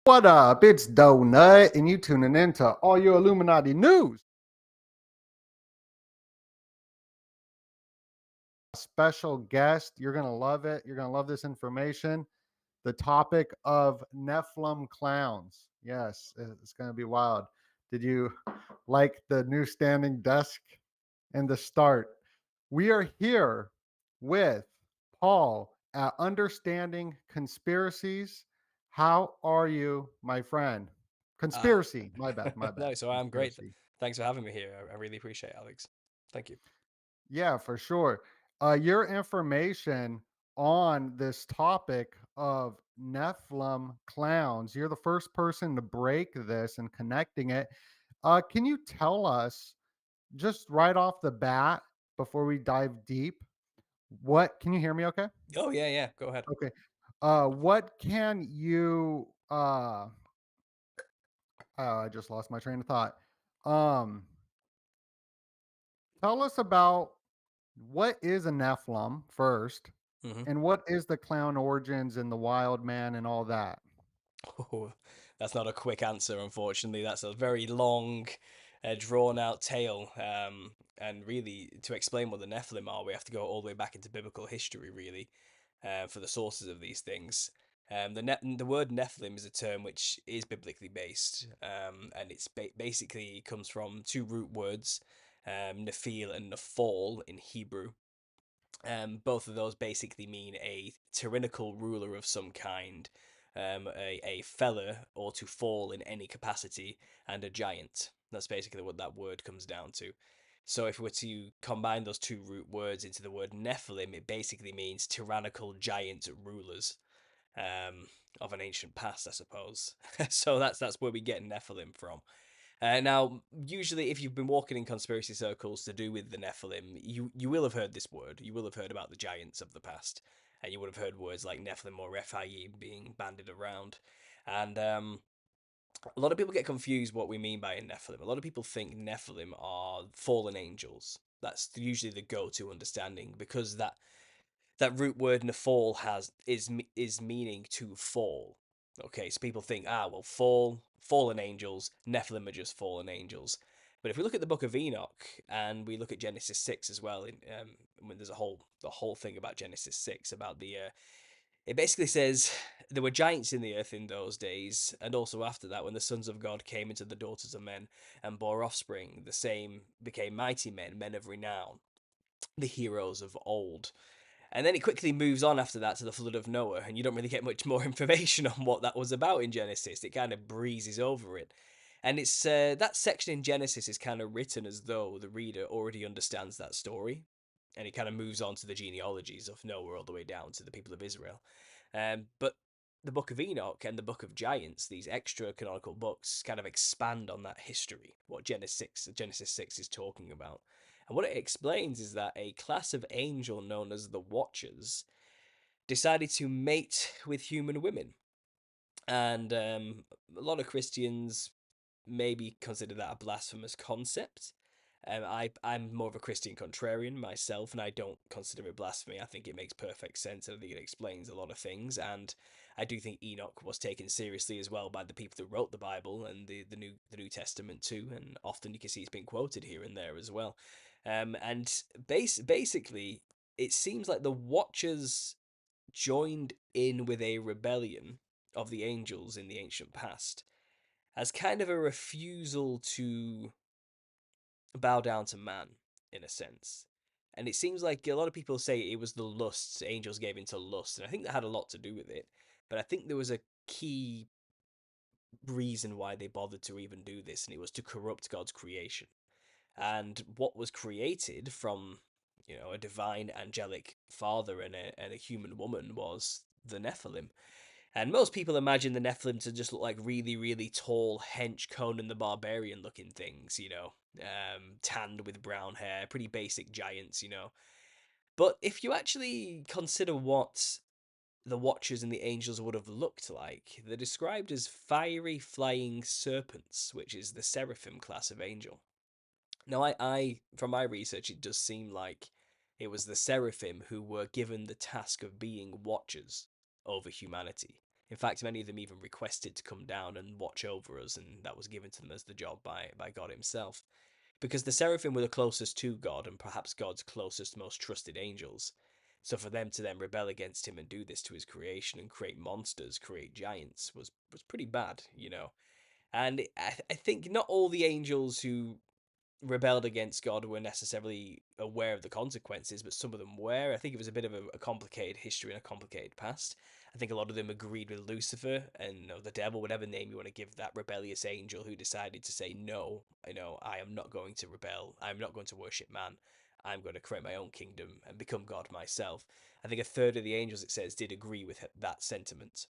What up? It's DOENUT, and you tuning in to all your Illuminati news. Special guest. You're going to love it. You're going to love this information. The topic of Nephilim clowns. Yes, it's going to be wild. Did you like the new standing desk and the start? We are here with Paul at Understanding Conspiracies. How are you, my friend? Uh, Conspiracy. My bad. My bad. no, so I'm great. Conspiracy. Thanks for having me here. I really appreciate it, Alex. Thank you. Yeah, for sure. Your information on this topic of Nephilim clowns, you're the first person to break this and connecting it. Can you tell us just right off the bat before we dive deep? What can you hear me okay? Oh yeah, yeah. Go ahead. Okay. What can you I just lost my train of thought. Um Tell us about what is a Nephilim first, hmm and what is the clown origins and the wild man and all that? Oh, that's not a quick answer, unfortunately. That's a very long, drawn-out tale. And really, to explain what the Nephilim are, we have to go all the way back into biblical history, really, for the sources of these things. The word Nephilim is a term which is biblically based, and it's basically comes from two root words, Nephil and Nephal in Hebrew. Both of those basically mean a tyrannical ruler of some kind, a feller or to fall in any capacity, and a giant. That's basically what that word comes down to. So if we were to combine those two root words into the word Nephilim, it basically means tyrannical giant rulers of an ancient past, I suppose. So that's where we get Nephilim from. Now, usually, if you've been walking in conspiracy circles to do with the Nephilim, you will have heard this word. You will have heard about the giants of the past, and you would have heard words like Nephilim or Rephaim being bandied around. And a lot of people get confused what we mean by a Nephilim. A lot of people think Nephilim are fallen angels. That's usually the go-to understanding because that root word Nephal is meaning to fall. Okay, so people think, well, fallen angels, Nephilim are just fallen angels. But if we look at the Book of Enoch and we look at Genesis 6 as well, when there's the whole thing about Genesis 6 about it basically says there were giants in the earth in those days, and also after that, when the sons of God came into the daughters of men and bore offspring, the same became mighty men, men of renown, the heroes of old. And then it quickly moves on after that to the flood of Noah, and you don't really get much more information on what that was about in Genesis. It kind of breezes over it. And it's that section in Genesis is kind of written as though the reader already understands that story, and it kind of moves on to the genealogies of Noah all the way down to the people of Israel. But the Book of Enoch and the Book of Giants, these extra canonical books, kind of expand on that history, what Genesis 6 is talking about. And what it explains is that a class of angel known as the Watchers decided to mate with human women. And a lot of Christians maybe consider that a blasphemous concept. I'm more of a Christian contrarian myself, and I don't consider it blasphemy. I think it makes perfect sense, and I think it explains a lot of things. And I do think Enoch was taken seriously as well by the people that wrote the Bible and the New Testament too. And often you can see it's been quoted here and there as well. And basically, it seems like the Watchers joined in with a rebellion of the angels in the ancient past as kind of a refusal to bow down to man, in a sense. And it seems like a lot of people say it was the lusts, angels gave into lust, and I think that had a lot to do with it. But I think there was a key reason why they bothered to even do this, and it was to corrupt God's creation. And what was created from, a divine angelic father and a human woman was the Nephilim. And most people imagine the Nephilim to just look like really, really tall, hench Conan the Barbarian looking things, tanned with brown hair, pretty basic giants. But if you actually consider what the Watchers and the Angels would have looked like, they're described as fiery flying serpents, which is the Seraphim class of angel. Now, from my research, it does seem like it was the Seraphim who were given the task of being watchers over humanity. In fact, many of them even requested to come down and watch over us, and that was given to them as the job by God himself. Because the Seraphim were the closest to God and perhaps God's closest, most trusted angels. So for them to then rebel against him and do this to his creation and create monsters, create giants, was pretty bad, you know. And I think not all the angels who rebelled against God were necessarily aware of the consequences, but some of them were. I think it was a bit of a complicated history and a complicated past. I think a lot of them agreed with Lucifer and the devil, whatever name you want to give that rebellious angel who decided to say, no, I am not going to rebel. I'm not going to worship man. I'm going to create my own kingdom and become God myself. I think a third of the angels, it says, did agree with that sentiment.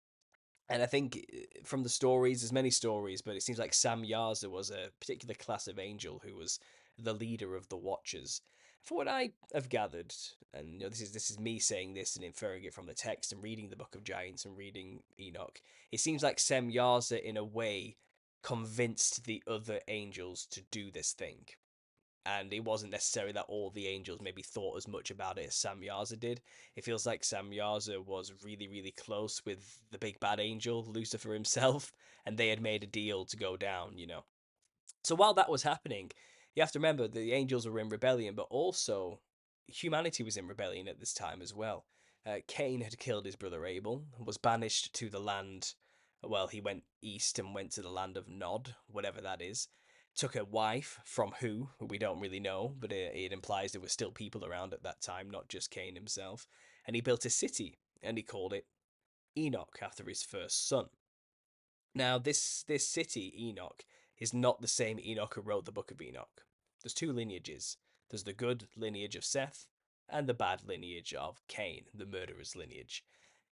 And I think from the stories, there's many stories, but it seems like Samyaza was a particular class of angel who was the leader of the Watchers. For what I have gathered, and this is me saying this and inferring it from the text and reading the Book of Giants and reading Enoch, it seems like Samyaza, in a way, convinced the other angels to do this thing. And it wasn't necessarily that all the angels maybe thought as much about it as Samyaza did. It feels like Samyaza was really, really close with the big bad angel, Lucifer himself, and they had made a deal to go down, you know. So while that was happening, you have to remember the angels were in rebellion, but also humanity was in rebellion at this time as well. Cain had killed his brother Abel, was banished to the land. Well, he went east and went to the land of Nod, whatever that is. Took a wife from who we don't really know, but it implies there were still people around at that time, not just Cain himself. And he built a city, and he called it Enoch after his first son. Now, this city, Enoch, is not the same Enoch who wrote the Book of Enoch. There's two lineages. There's the good lineage of Seth, and the bad lineage of Cain, the murderer's lineage.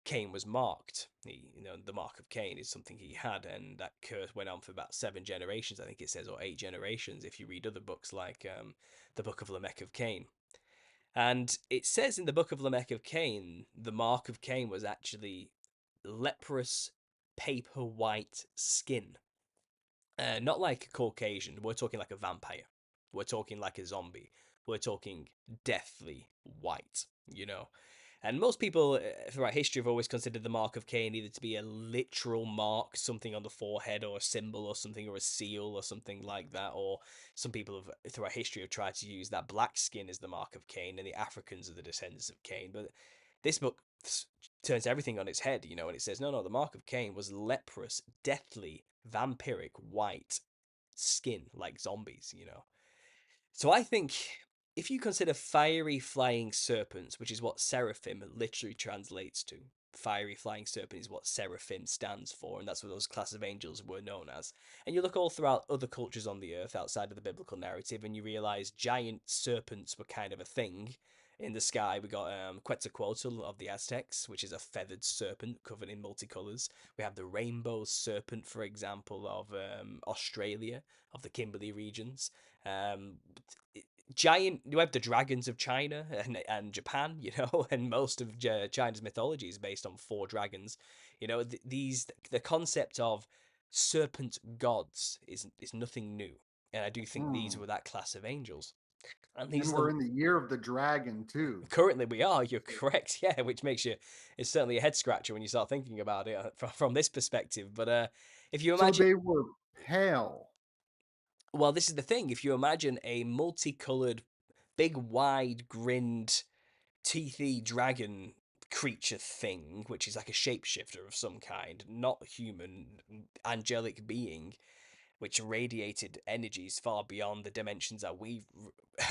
Cain was marked. The mark of Cain is something he had, and that curse went on for about 7 generations, I think it says, or 8 generations, if you read other books like the Book of Lamech of Cain. And it says in the Book of Lamech of Cain, the mark of Cain was actually leprous, paper white skin. Not like a Caucasian. We're talking like a vampire. We're talking like a zombie. We're talking deathly white, you know. And most people throughout history have always considered the mark of Cain either to be a literal mark, something on the forehead, or a symbol, or something, or a seal, or something like that. Or some people have, throughout history, have tried to use that black skin as the mark of Cain, and the Africans are the descendants of Cain. But this book turns everything on its head, you know, and it says, no, the mark of Cain was leprous, deathly, vampiric, white skin, like zombies, you know. So I think if you consider fiery flying serpents, which is what seraphim literally translates to, fiery flying serpent is what seraphim stands for, and that's what those class of angels were known as. And you look all throughout other cultures on the earth outside of the biblical narrative, and you realize giant serpents were kind of a thing. In the sky, we got Quetzalcoatl of the Aztecs, which is a feathered serpent covered in multicolours. We have the rainbow serpent, for example, of Australia, of the Kimberley regions. Um, Giant, you have the dragons of China and Japan, you know, and most of China's mythology is based on 4 dragons. You know, the concept of serpent gods is nothing new, and I do think these Hmm. were that class of angels. And And these are we're the in the year of the dragon too. currently we are. You're correct, yeah, which makes you it's certainly a head scratcher when you start thinking about it from this perspective. But if you So imagine, they were pale. well, this is the thing. If you imagine a multicolored, big, wide grinned teethy dragon creature thing, which is like a shapeshifter of some kind, not human, angelic being, which radiated energies far beyond the dimensions that we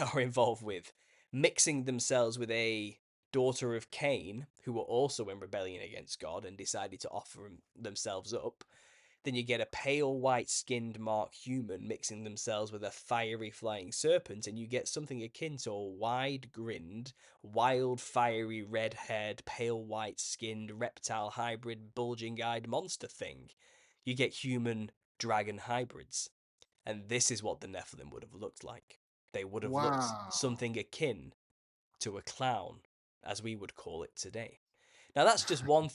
are involved with, mixing themselves with a daughter of Cain, who were also in rebellion against God and decided to offer themselves up. Then you get a pale white skinned mark human mixing themselves with a fiery flying serpent, and you get something akin to a wide grinned, wild, fiery, red haired, pale white skinned, reptile hybrid, bulging eyed monster thing. You get human dragon hybrids. And this is what the Nephilim would have looked like. They would have looked Wow. something akin to a clown, as we would call it today. Now that's just one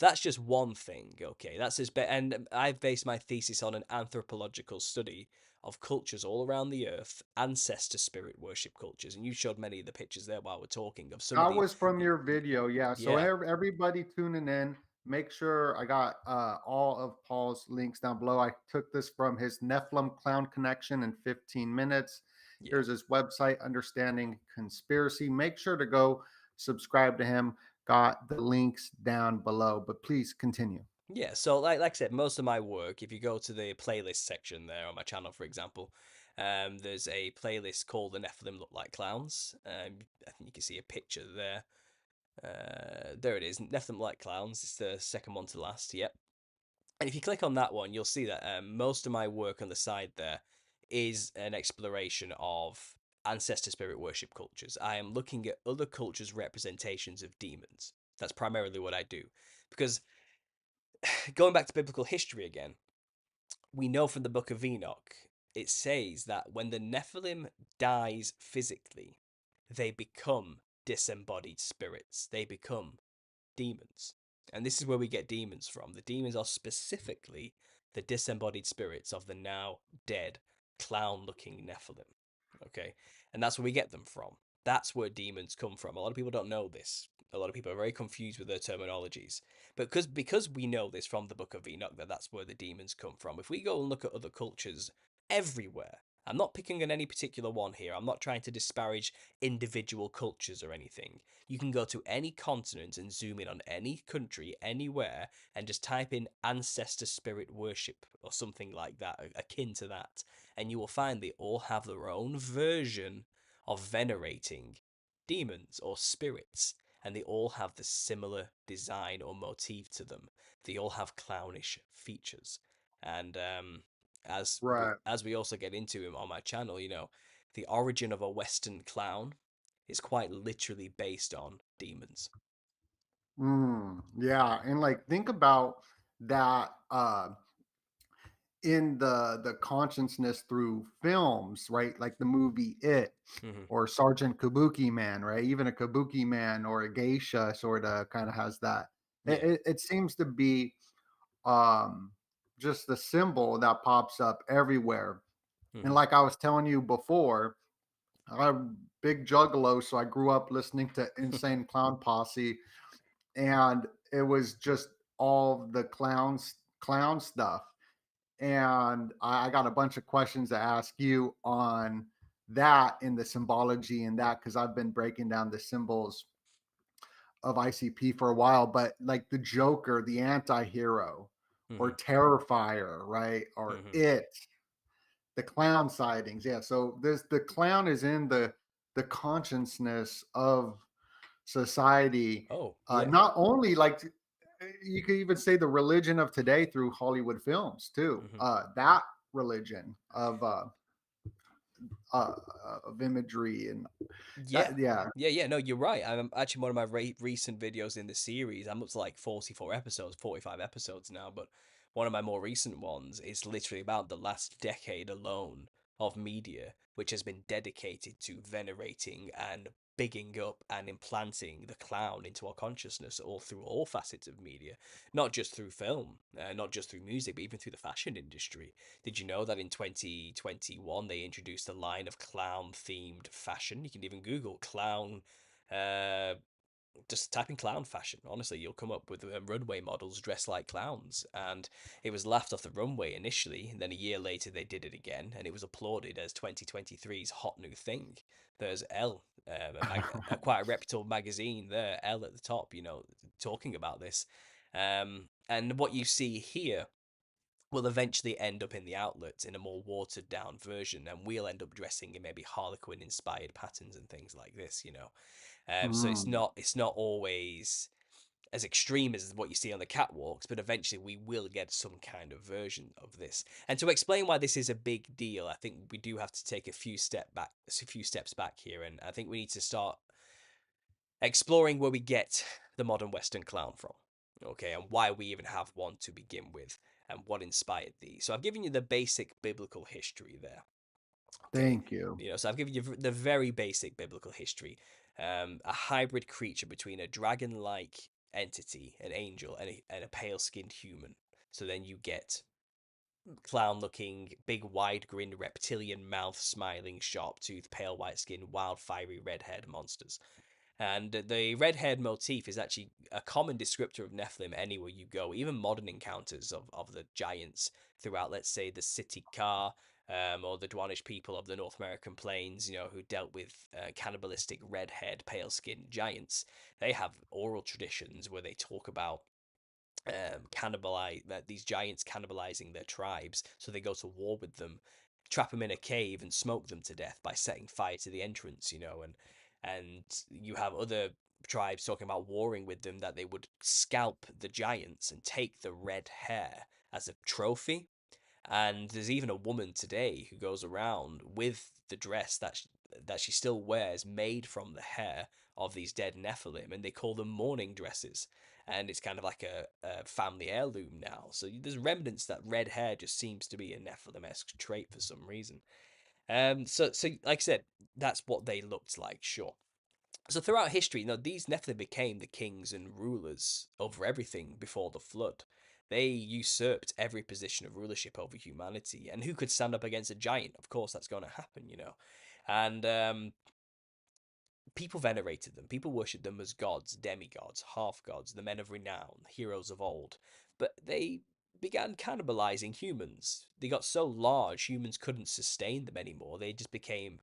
thing, okay? That's just and I've based my thesis on an anthropological study of cultures all around the earth, ancestor spirit worship cultures, and you showed many of the pictures there while we're talking of some of That was from your video. Yeah. So yeah. everybody tuning in, make sure I got all of Paul's links down below. I took this from his Nephilim Clown Connection in 15 minutes. Yeah. Here's his website, Understanding Conspiracy. Make sure to go subscribe to him. Got the links down below, but please continue. Yeah, so like I said, most of my work, if you go to the playlist section there on my channel, for example, there's a playlist called The Nephilim Look Like Clowns. I think you can see a picture there. There it is, Nephilim Look Like Clowns. It's the second one to last, yep. And if you click on that one, you'll see that most of my work on the side there is an exploration of ancestor spirit worship cultures. I am looking at other cultures' representations of demons. That's primarily what I do. Because going back to biblical history again, we know from the book of Enoch, it says that when the Nephilim dies physically, they become disembodied spirits. They become demons. And this is where we get demons from. The demons are specifically the disembodied spirits of the now dead clown looking Nephilim. Okay. And that's where we get them from. That's where demons come from. A lot of people don't know this. A lot of people are very confused with their terminologies. But because we know this from the book of Enoch, that that's where the demons come from. If we go and look at other cultures everywhere, I'm not picking on any particular one here. I'm not trying to disparage individual cultures or anything. You can go to any continent and zoom in on any country, anywhere, and just type in ancestor spirit worship or something like that, akin to that, and you will find they all have their own version of venerating demons or spirits, and they all have the similar design or motif to them. They all have clownish features, and Right. as we also get into him on my channel, the origin of a Western clown is quite literally based on demons. Yeah, and like think about that in the consciousness through films, right? Like the movie It Hmm. or Sergeant Kabuki Man, right? Even a Kabuki Man or a geisha sort of kind of has that. It, Yeah. it, it seems to be um just the symbol that pops up everywhere. And Hmm. like I was telling you before, I'm big juggalo, so I grew up listening to Insane Clown Posse, and it was just all the clown stuff. And I got a bunch of questions to ask you on that in the symbology and that because I've been breaking down the symbols of ICP for a while, but like the Joker, the anti-hero, or Hmm. Terrifier, right? Or Hmm. it, the clown sightings. Yeah. So this the clown is in the consciousness of society. Oh, yeah. Not only like you could even say the religion of today through Hollywood films too. Hmm. That religion uh, of imagery and Yeah. that. Yeah. Yeah, no, you're right. I'm actually one of my recent videos in the series. I'm up to like 44 episodes, 45 episodes now, but one of my more recent ones is literally about the last decade alone of media, which has been dedicated to venerating and bigging up and implanting the clown into our consciousness all through all facets of media, not just through film, not just through music, but even through the fashion industry. Did you know that in 2021 they introduced a line of clown themed fashion? You can even Google clown, uh, just type in clown fashion. Honestly, you'll come up with runway models dressed like clowns. And it was laughed off the runway initially, and then a year later they did it again, and it was applauded as 2023's hot new thing. There's Elle, quite a reputable magazine there, Elle at the top, talking about this. And what you see here will eventually end up in the outlets in a more watered down version, and we'll end up dressing in maybe Harlequin inspired patterns and things like this. So it's Mm, not always as extreme as what you see on the catwalks, but eventually we will get some kind of version of this. And to explain why this is a big deal, I think we do have to take a few steps back here, and I think we need to start exploring where we get the modern Western clown from, okay, and why we even have one to begin with, and what inspired these. So I've given you the basic biblical history there, okay. thank you. So I've given you the very basic biblical history, a hybrid creature between a dragon-like entity, an angel, and a pale-skinned human. So then you get clown-looking, big, wide-grinned, reptilian mouth, smiling, sharp-toothed, pale white skin, wild, fiery, red-haired monsters. And the red-haired motif is actually a common descriptor of Nephilim anywhere you go. Even modern encounters of the giants throughout, let's say, the City Car, or the Dwanish people of the North American plains, who dealt with cannibalistic red-haired, pale-skinned giants. They have oral traditions where they talk about cannibalize that these giants cannibalizing their tribes, so they go to war with them, trap them in a cave, and smoke them to death by setting fire to the entrance. And you have other tribes talking about warring with them, that they would scalp the giants and take the red hair as a trophy. And there's even a woman today who goes around with the dress that she still wears, made from the hair of these dead Nephilim, and they call them mourning dresses. And it's kind of like a family heirloom now. So there's remnants that red hair just seems to be a Nephilim-esque trait for some reason. So like I said, that's what they looked like, sure. So throughout history, these Nephilim became the kings and rulers over everything before the flood. They usurped every position of rulership over humanity, and who could stand up against a giant? Of course, that's going to happen. And people venerated them. People worshipped them as gods, demigods, half gods, the men of renown, heroes of old. But they began cannibalizing humans. They got so large, humans couldn't sustain them anymore. They just became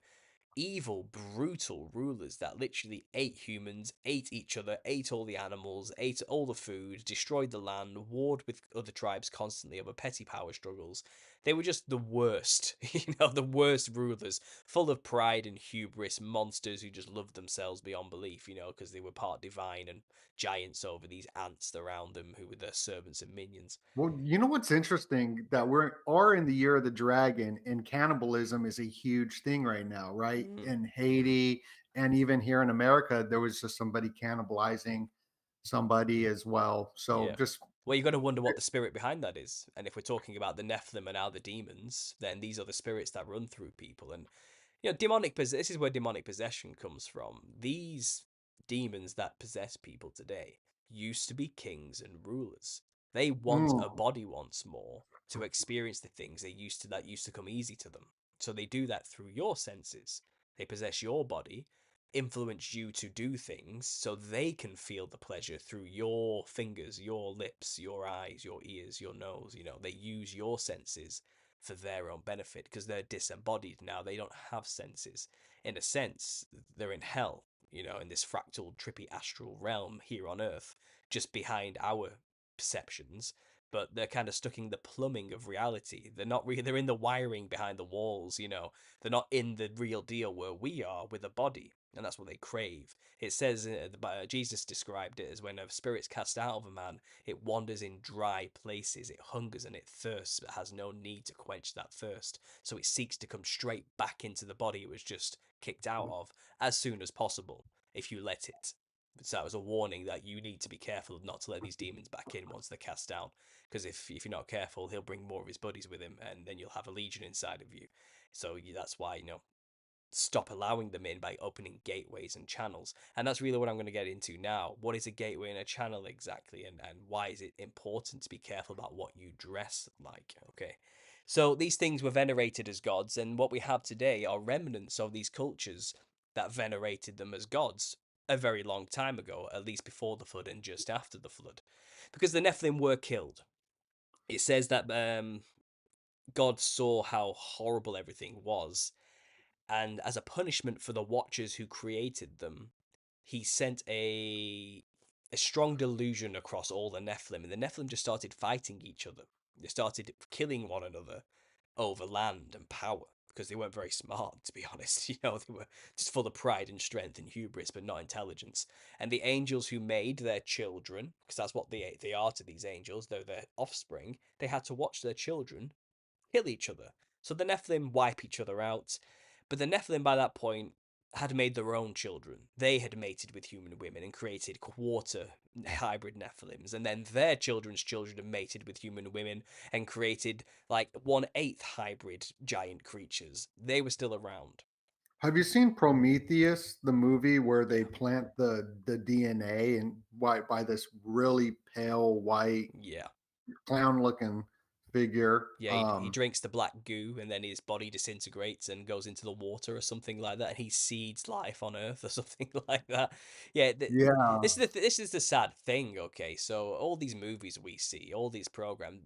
evil, brutal rulers that literally ate humans, ate each other, ate all the animals, ate all the food, destroyed the land, warred with other tribes constantly over petty power struggles. They were just the worst, the worst rulers, full of pride and hubris, monsters who just loved themselves beyond belief, because they were part divine and giants over these ants around them who were their servants and minions. Well, you know what's interesting, that are in the year of the dragon, and cannibalism is a huge thing right now, right? Mm. In Haiti, and even here in America, there was just somebody cannibalizing somebody as well. So Yeah. just Well, you got to wonder what the spirit behind that is. And if we're talking about the Nephilim and now the demons, then these are the spirits that run through people. And this is where demonic possession comes from. These demons that possess people today used to be kings and rulers. They want a mm, body once more to experience the things that used to come easy to them. So they do that through your senses. They possess your body, influence you to do things so they can feel the pleasure through your fingers, your lips, your eyes, your ears, your nose. They use your senses for their own benefit because they're disembodied now. They don't have senses. In a sense, they're in hell, in this fractal, trippy astral realm here on Earth, just behind our perceptions. But they're kind of stuck in the plumbing of reality. They're not really. They're in the wiring behind the walls. They're not in the real deal where we are with a body, and that's what they crave. It says Jesus described it as when a spirit's cast out of a man, it wanders in dry places, it hungers and it thirsts, but has no need to quench that thirst. So it seeks to come straight back into the body it was just kicked out of as soon as possible, if you let it. So that was a warning that you need to be careful not to let these demons back in once they're cast out, because if you're not careful, he'll bring more of his buddies with him, and then you'll have a legion inside of you. So that's why stop allowing them in by opening gateways and channels. And that's really what I'm going to get into now. What is a gateway and a channel exactly, and why is it important to be careful about what you dress like? Okay. So these things were venerated as gods, and what we have today are remnants of these cultures that venerated them as gods a very long time ago, at least before the flood and just after the flood. Because the Nephilim were killed. It says that God saw how horrible everything was, and as a punishment for the Watchers who created them, he sent a strong delusion across all the Nephilim, and the Nephilim just started fighting each other. They started killing one another over land and power because they weren't very smart, to be honest. They were just full of pride and strength and hubris, but not intelligence. And the angels who made their children, because that's what they are to these angels, they're their offspring, they had to watch their children kill each other. So the Nephilim wipe each other out. But the Nephilim by that point had made their own children. They had mated with human women and created quarter hybrid Nephilims, and then their children's children had mated with human women and created like 1/8 hybrid giant creatures. They were still around. have you seen Prometheus, the movie where they plant the DNA and by this really pale white Yeah. clown looking figure. Yeah, he drinks the black goo, and then his body disintegrates and goes into the water or something like that, and he seeds life on Earth or something like that. Yeah, Yeah, this is the sad thing. Okay, so all these movies we see, all these programs,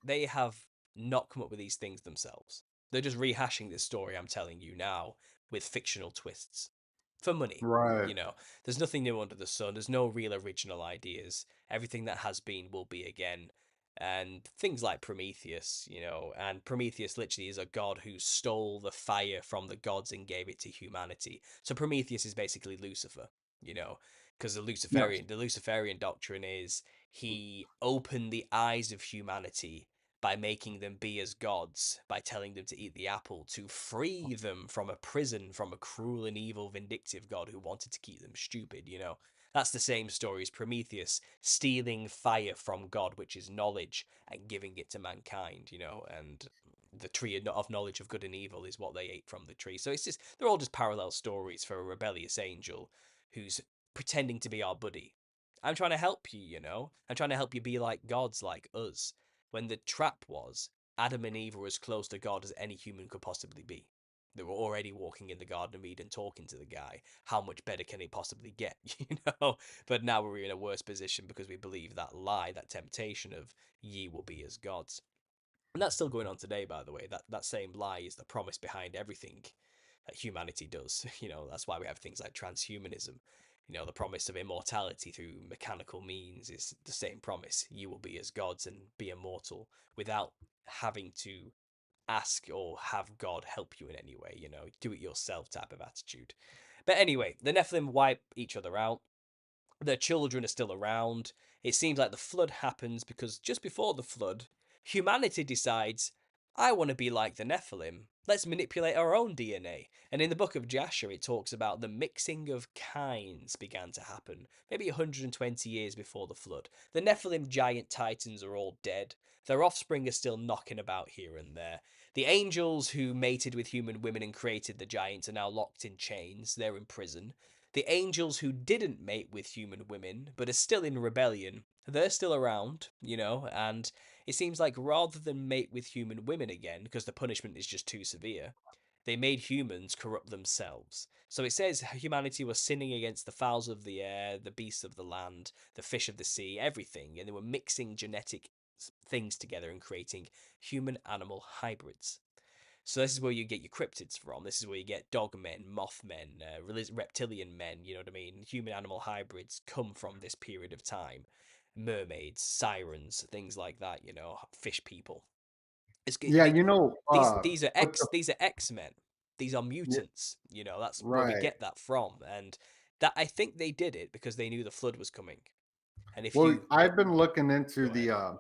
they have not come up with these things themselves. They're just rehashing this story I'm telling you now with fictional twists for money. right, You know, there's nothing new under the sun. There's no real original ideas. Everything that has been will be again, and things like Prometheus, you know, and Prometheus literally is a god who stole the fire from the gods and gave it to humanity. So Prometheus is basically Lucifer, you know, because yes, The Luciferian doctrine is he opened the eyes of humanity by making them be as gods, by telling them to eat the apple, to free them from a prison from a cruel and evil vindictive god who wanted to keep them stupid, you know. That's the same story as Prometheus stealing fire from God, which is knowledge, and giving it to mankind, you know, and the tree of knowledge of good and evil is what they ate from the tree. So it's just, they're all just parallel stories for a rebellious angel who's pretending to be our buddy. I'm trying to help you, you know? I'm trying to help you be like gods like us. When the trap was, Adam and Eve were as close to God as any human could possibly be. They were already walking in the Garden of Eden talking to the guy. How much better can it possibly get, you know? But now we're in a worse position because we believe that lie, that temptation of ye will be as gods. And that's still going on today, by the way. That same lie is the promise behind everything that humanity does. You know, that's why we have things like transhumanism. You know, the promise of immortality through mechanical means is the same promise. You will be as gods and be immortal without having to ask or have God help you in any way, you know, do it yourself type of attitude. But anyway, the Nephilim wipe each other out. Their children are still around. It seems like the flood happens because just before the flood, humanity decides, I want to be like the Nephilim. Let's manipulate our own DNA. And in the book of Jasher, it talks about the mixing of kinds began to happen, maybe 120 years before the flood. The Nephilim giant titans are all dead. Their offspring are still knocking about here and there. The angels who mated with human women and created the giants are now locked in chains. They're in prison. The angels who didn't mate with human women, but are still in rebellion, they're still around, you know, and it seems like rather than mate with human women again, because the punishment is just too severe, they made humans corrupt themselves. So it says humanity was sinning against the fowls of the air, the beasts of the land, the fish of the sea, everything, and they were mixing genetic things together and creating human animal hybrids. So this is where you get your cryptids from. This is where you get dogmen, mothmen, reptilian men. You know what I mean? Human animal hybrids come from this period of time. Mermaids, sirens, things like that. You know, fish people. yeah. You know, with the These are X Men. These are yeah, mutants. You know, that's where we right. get that from, and that I think they did it because they knew the flood was coming. And if Well, you I've been looking into go the ahead,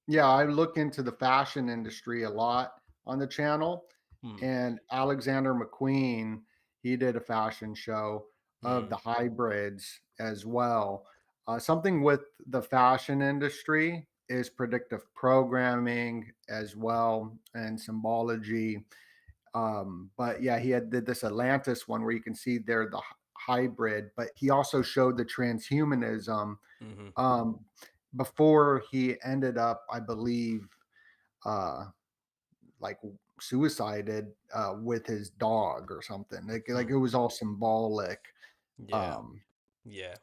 yeah, I look into the fashion industry a lot on the channel, hmm, and Alexander McQueen, he did a fashion show of hmm, the hybrids as well. Something with the fashion industry is predictive programming as well and symbology. But yeah, he had did this Atlantis one where you can see there the hybrid, but he also showed the transhumanism hmm, um, before he ended up, I believe, uh, like suicided with his dog or something. Like hmm. it was all symbolic. Yeah, Um, yeah.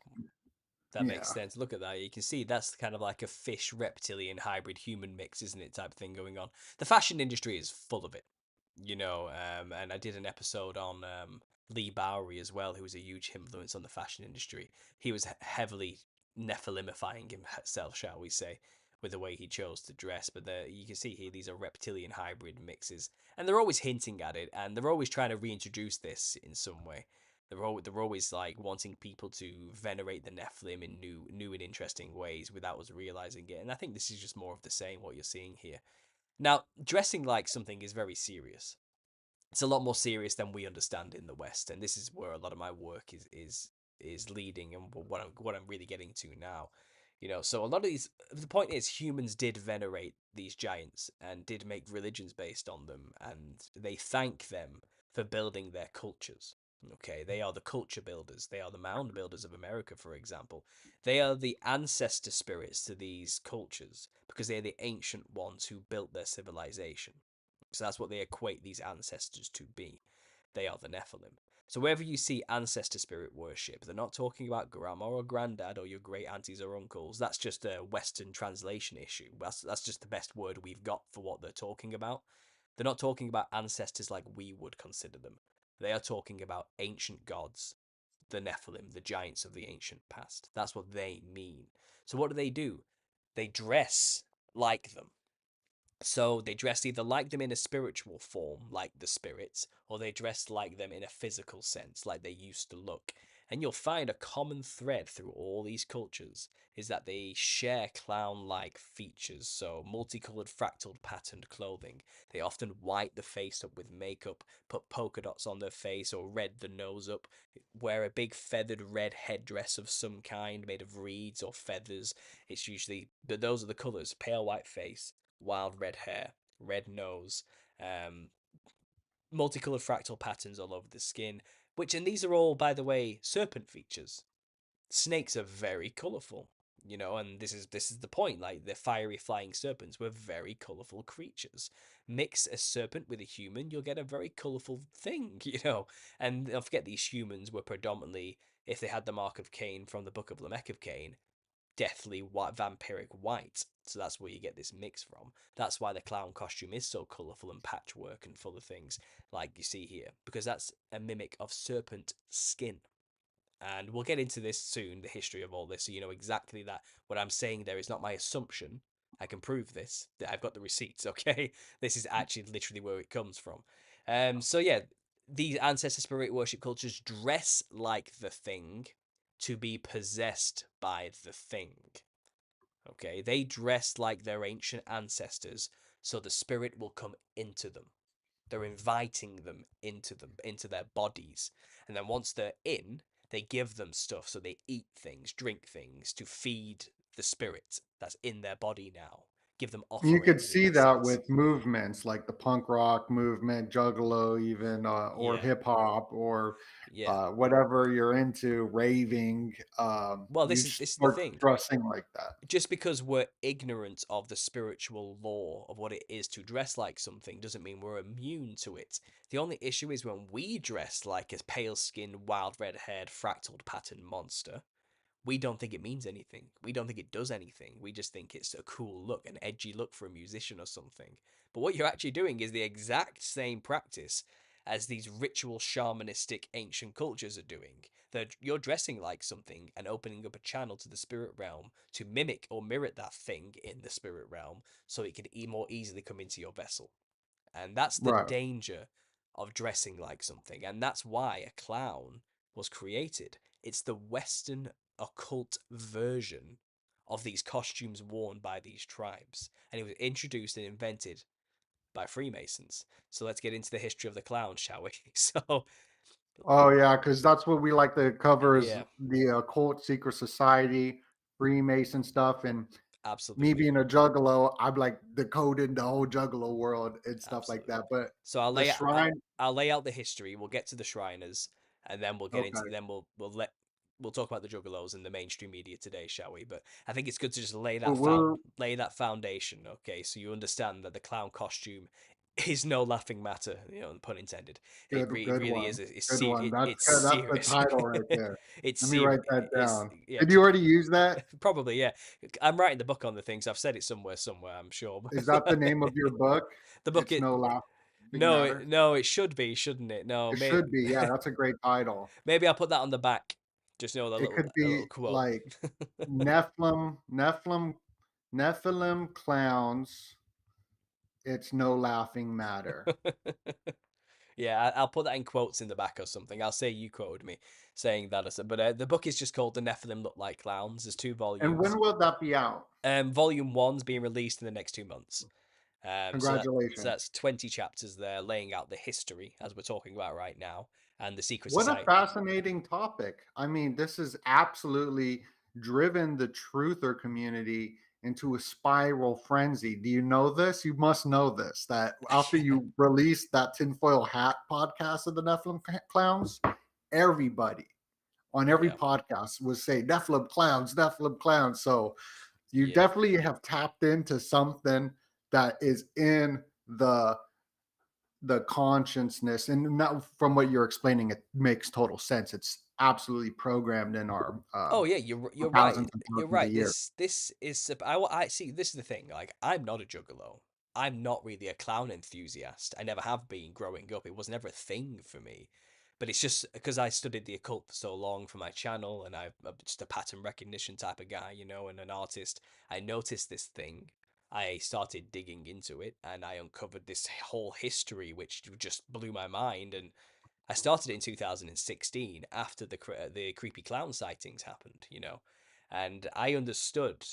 That makes yeah, sense. Look at that. You can see that's kind of like a fish reptilian hybrid human mix, isn't it? Type of thing going on. The fashion industry is full of it, you know. And I did an episode on Lee Bowery as well, who was a huge influence on the fashion industry. He was heavily Nephilimifying himself, shall we say, with the way he chose to dress. But you can see here these are reptilian hybrid mixes, and they're always hinting at it, and they're always trying to reintroduce this in some way. They're always like wanting people to venerate the Nephilim in new and interesting ways without us realizing it. And I think this is just more of the same what you're seeing here. Now, dressing like something is very serious. It's a lot more serious than we understand in the West, and this is where a lot of my work is leading, and what I'm really getting to now. You know, so a lot of these. The point is, humans did venerate these giants and did make religions based on them, and they thank them for building their cultures. Okay, they are the culture builders. They are the mound builders of America, for example. They are the ancestor spirits to these cultures because they are the ancient ones who built their civilization. So that's what they equate these ancestors to be. They are the Nephilim. So wherever you see ancestor spirit worship, they're not talking about grandma or granddad or your great aunties or uncles. That's just a Western translation issue. That's just the best word we've got for what they're talking about. They're not talking about ancestors like we would consider them. They are talking about ancient gods, the Nephilim, the giants of the ancient past. That's what they mean. So what do? They dress like them. So they dress either like them in a spiritual form, like the spirits, or they dress like them in a physical sense, like they used to look. And you'll find a common thread through all these cultures is that they share clown like features. So, multicolored, fractal patterned clothing. They often white the face up with makeup, put polka dots on their face, or red the nose up, wear a big feathered red headdress of some kind made of reeds or feathers. It's usually, but those are the colours: pale white face, wild red hair, red nose, um, multicolored fractal patterns all over the skin. And these are all, by the way, serpent features. Snakes are very colourful, and this is the point. Like the fiery flying serpents were very colourful creatures. Mix a serpent with a human, you'll get a very colourful thing, And don't forget, these humans were predominantly, if they had the mark of Cain from the Book of Lamech of Cain, deathly white, vampiric white. So that's where you get this mix from. That's why the clown costume is so colourful and patchwork and full of things like you see here, because that's a mimic of serpent skin. And we'll get into this soon, the history of all this, so you know exactly that what I'm saying there is not my assumption. I can prove this. That I've got the receipts, okay? This is actually literally where it comes from. So yeah, these ancestor spirit worship cultures dress like the thing to be possessed by the thing. Okay, they dress like their ancient ancestors, so the spirit will come into them. They're inviting them, into their bodies. And then once they're in, they give them stuff. So they eat things, drink things to feed the spirit that's in their body now. Give them You could offerings in see that essence. with movements like the punk rock movement, juggalo, even or Yeah. hip hop, or Yeah. whatever you're into, raving. Well, You this is the start thing. dressing like that. Just because we're ignorant of the spiritual law of what it is to dress like something doesn't mean we're immune to it. The only issue is when we dress like a pale skinned, wild red haired, fractal pattern monster. We don't think it means anything. We don't think it does anything. We just think it's a cool look, an edgy look for a musician or something. But what you're actually doing is the exact same practice as these ritual shamanistic ancient cultures are doing. You're dressing like something and opening up a channel to the spirit realm to mimic or mirror that thing in the spirit realm so it can more easily come into your vessel. And that's the Right. danger of dressing like something. And that's why a clown was created. It's the Western occult version of these costumes worn by these tribes. And it was introduced and invented by Freemasons. So let's get into the history of the clown, shall we? So, Oh yeah, because that's what we like to cover is yeah, the occult secret society, Freemason stuff, and me absolutely. being a juggalo, I'm like decoding the whole juggalo world and stuff like Absolutely. that. But So I'll the lay out, shrine, I'll lay out the history. We'll get to the Shriners, and then we'll get into okay. then we'll talk about the Juggalos in the mainstream media today, shall we? But I think it's good to just But we're lay that foundation, okay? So you understand that the clown costume is no laughing matter, pun intended. It good really is. one. Good one. That's It's good. That's the serious. title right there. It's Let me write that It's down. yeah. Did you already use that? Probably, yeah. I'm writing the book on the things. I've said it somewhere. I'm sure. Is that the name of your book? The book It's it no laughing no, matter. no, it should be, shouldn't it? No, It should be. Yeah, that's a great title. maybe I'll put that on the back. Just the It could a little be quote. like Nephilim clowns. It's no laughing matter. Yeah, I'll put that in quotes in the back or something. I'll say you quoted me saying that. But the book is just called "The Nephilim Look Like Clowns." There's two And volumes. when will that be out? Volume one's being released in the next 2 months. So Congratulations. that's 20 chapters there, laying out the history as we're talking about right now, and the secret What a society. fascinating topic. I mean, this has absolutely driven the truther community into a spiral frenzy. Do you know this? You must know this, that after you released that tinfoil hat podcast of the Nephilim clowns, everybody on every Yeah. podcast was say Nephilim clowns, Nephilim clowns. So you Yeah. definitely have tapped into something that is in the consciousness, and not from what you're explaining, it makes total sense. It's absolutely programmed in our Oh yeah, you're right. thousands and You're thousands of right. years. This is I see. This is the thing. Like, I'm not a juggalo. I'm not really a clown enthusiast. I never have been growing up. It was never a thing for me. But it's just because I studied the occult for so long for my channel, and I'm just a pattern recognition type of guy, and an artist. I noticed this thing. I started digging into it, and I uncovered this whole history, which just blew my mind. And I started in 2016 after the creepy clown sightings happened. And I understood,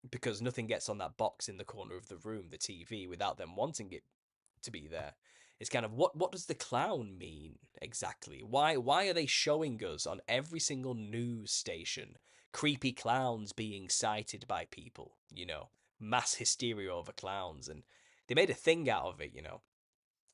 because nothing gets on that box in the corner of the room, the TV, without them wanting it to be there. It's kind of, what does the clown mean exactly? Why are they showing us on every single news station creepy clowns being sighted by people? Mass hysteria over clowns, and they made a thing out of it.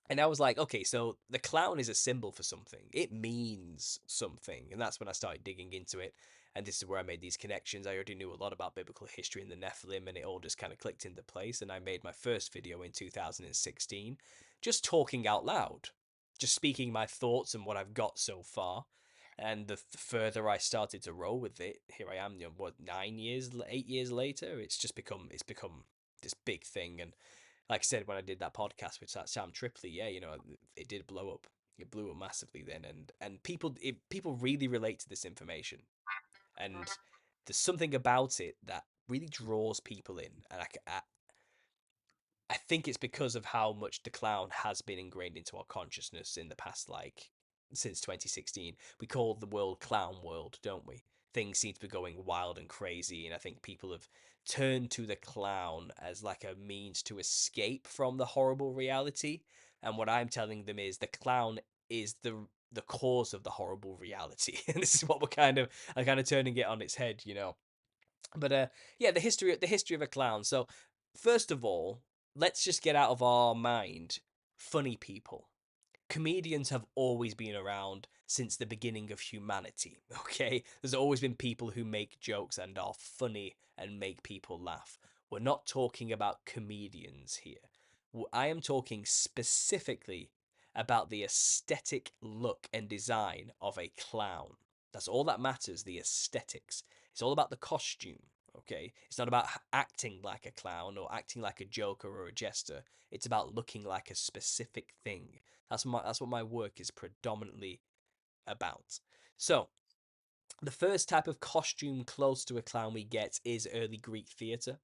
And I was like, okay, so the clown is a symbol for something. It means something. And that's when I started digging into it. And this is where I made these connections. I already knew a lot about biblical history and the Nephilim, and it all just kind of clicked into place. And I made my first video in 2016, just talking out loud, just speaking my thoughts and what I've got so far. And the further I started to roll with it, here I am, 9 years, 8 years later, it's become this big thing. And like I said, when I did that podcast with that Sam Tripley, yeah, it did blow up. It blew up massively then, and people really relate to this information, and there's something about it that really draws people in, and I think it's because of how much the clown has been ingrained into our consciousness in the past, like since 2016. We call the world clown world, don't we? Things seem to be going wild and crazy, and I think people have turned to the clown as like a means to escape from the horrible reality. And what I'm telling them is the clown is the cause of the horrible reality, and this is what I'm kind of turning it on its head. But yeah, the history of a clown. So first of all, let's just get out of our mind funny people. Comedians have always been around since the beginning of humanity, okay? There's always been people who make jokes and are funny and make people laugh. We're not talking about comedians here. I am talking specifically about the aesthetic look and design of a clown. That's all that matters, the aesthetics. It's all about the costume, okay? It's not about acting like a clown or acting like a joker or a jester. It's about looking like a specific thing. That's what my work is predominantly about. So, the first type of costume close to a clown we get is early Greek theatre,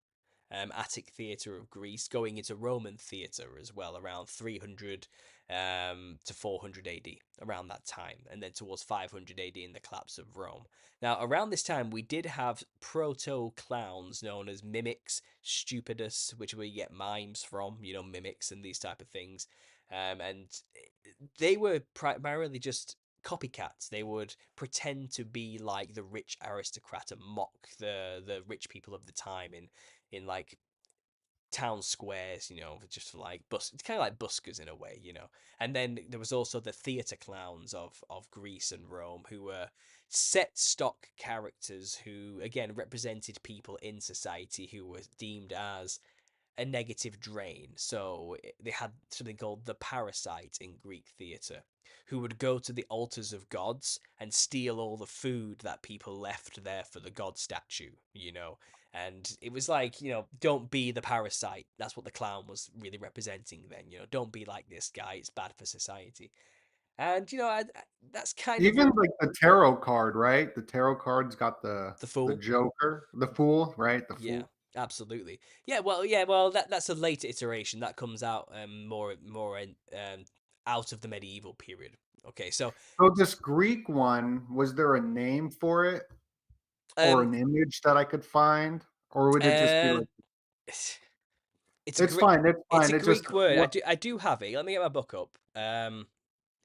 Attic theatre of Greece, going into Roman theatre as well, around 300 to 400 AD, around that time, and then towards 500 AD in the collapse of Rome. Now, around this time, we did have proto clowns known as mimics, stupidus, which we get mimes from, mimics and these type of things, and they were primarily just copycats. They would pretend to be like the rich aristocrat and mock the rich people of the time in like town squares, just like it's kind of like buskers in a way. And then there was also the theater clowns of Greece and Rome, who were set stock characters who again represented people in society who were deemed as a negative drain. So they had something called the parasite in Greek theatre, who would go to the altars of gods and steal all the food that people left there for the god statue. And it was like, don't be the parasite. That's what the clown was really representing then. Don't be like this guy. It's bad for society. And that's kind of Even what like the tarot card, right? The tarot card's got the the the fool. Joker, the Fool, right? The Yeah, Fool. absolutely. Yeah, well, that's a later iteration that comes out out of the medieval period. Okay, so So this Greek one, was there a name for it or um an image that I could find, or would it just be uh like, it's a it's Greek fine, it's it's a fine. It's just Greek word. I what. do have it. Let me get my book up.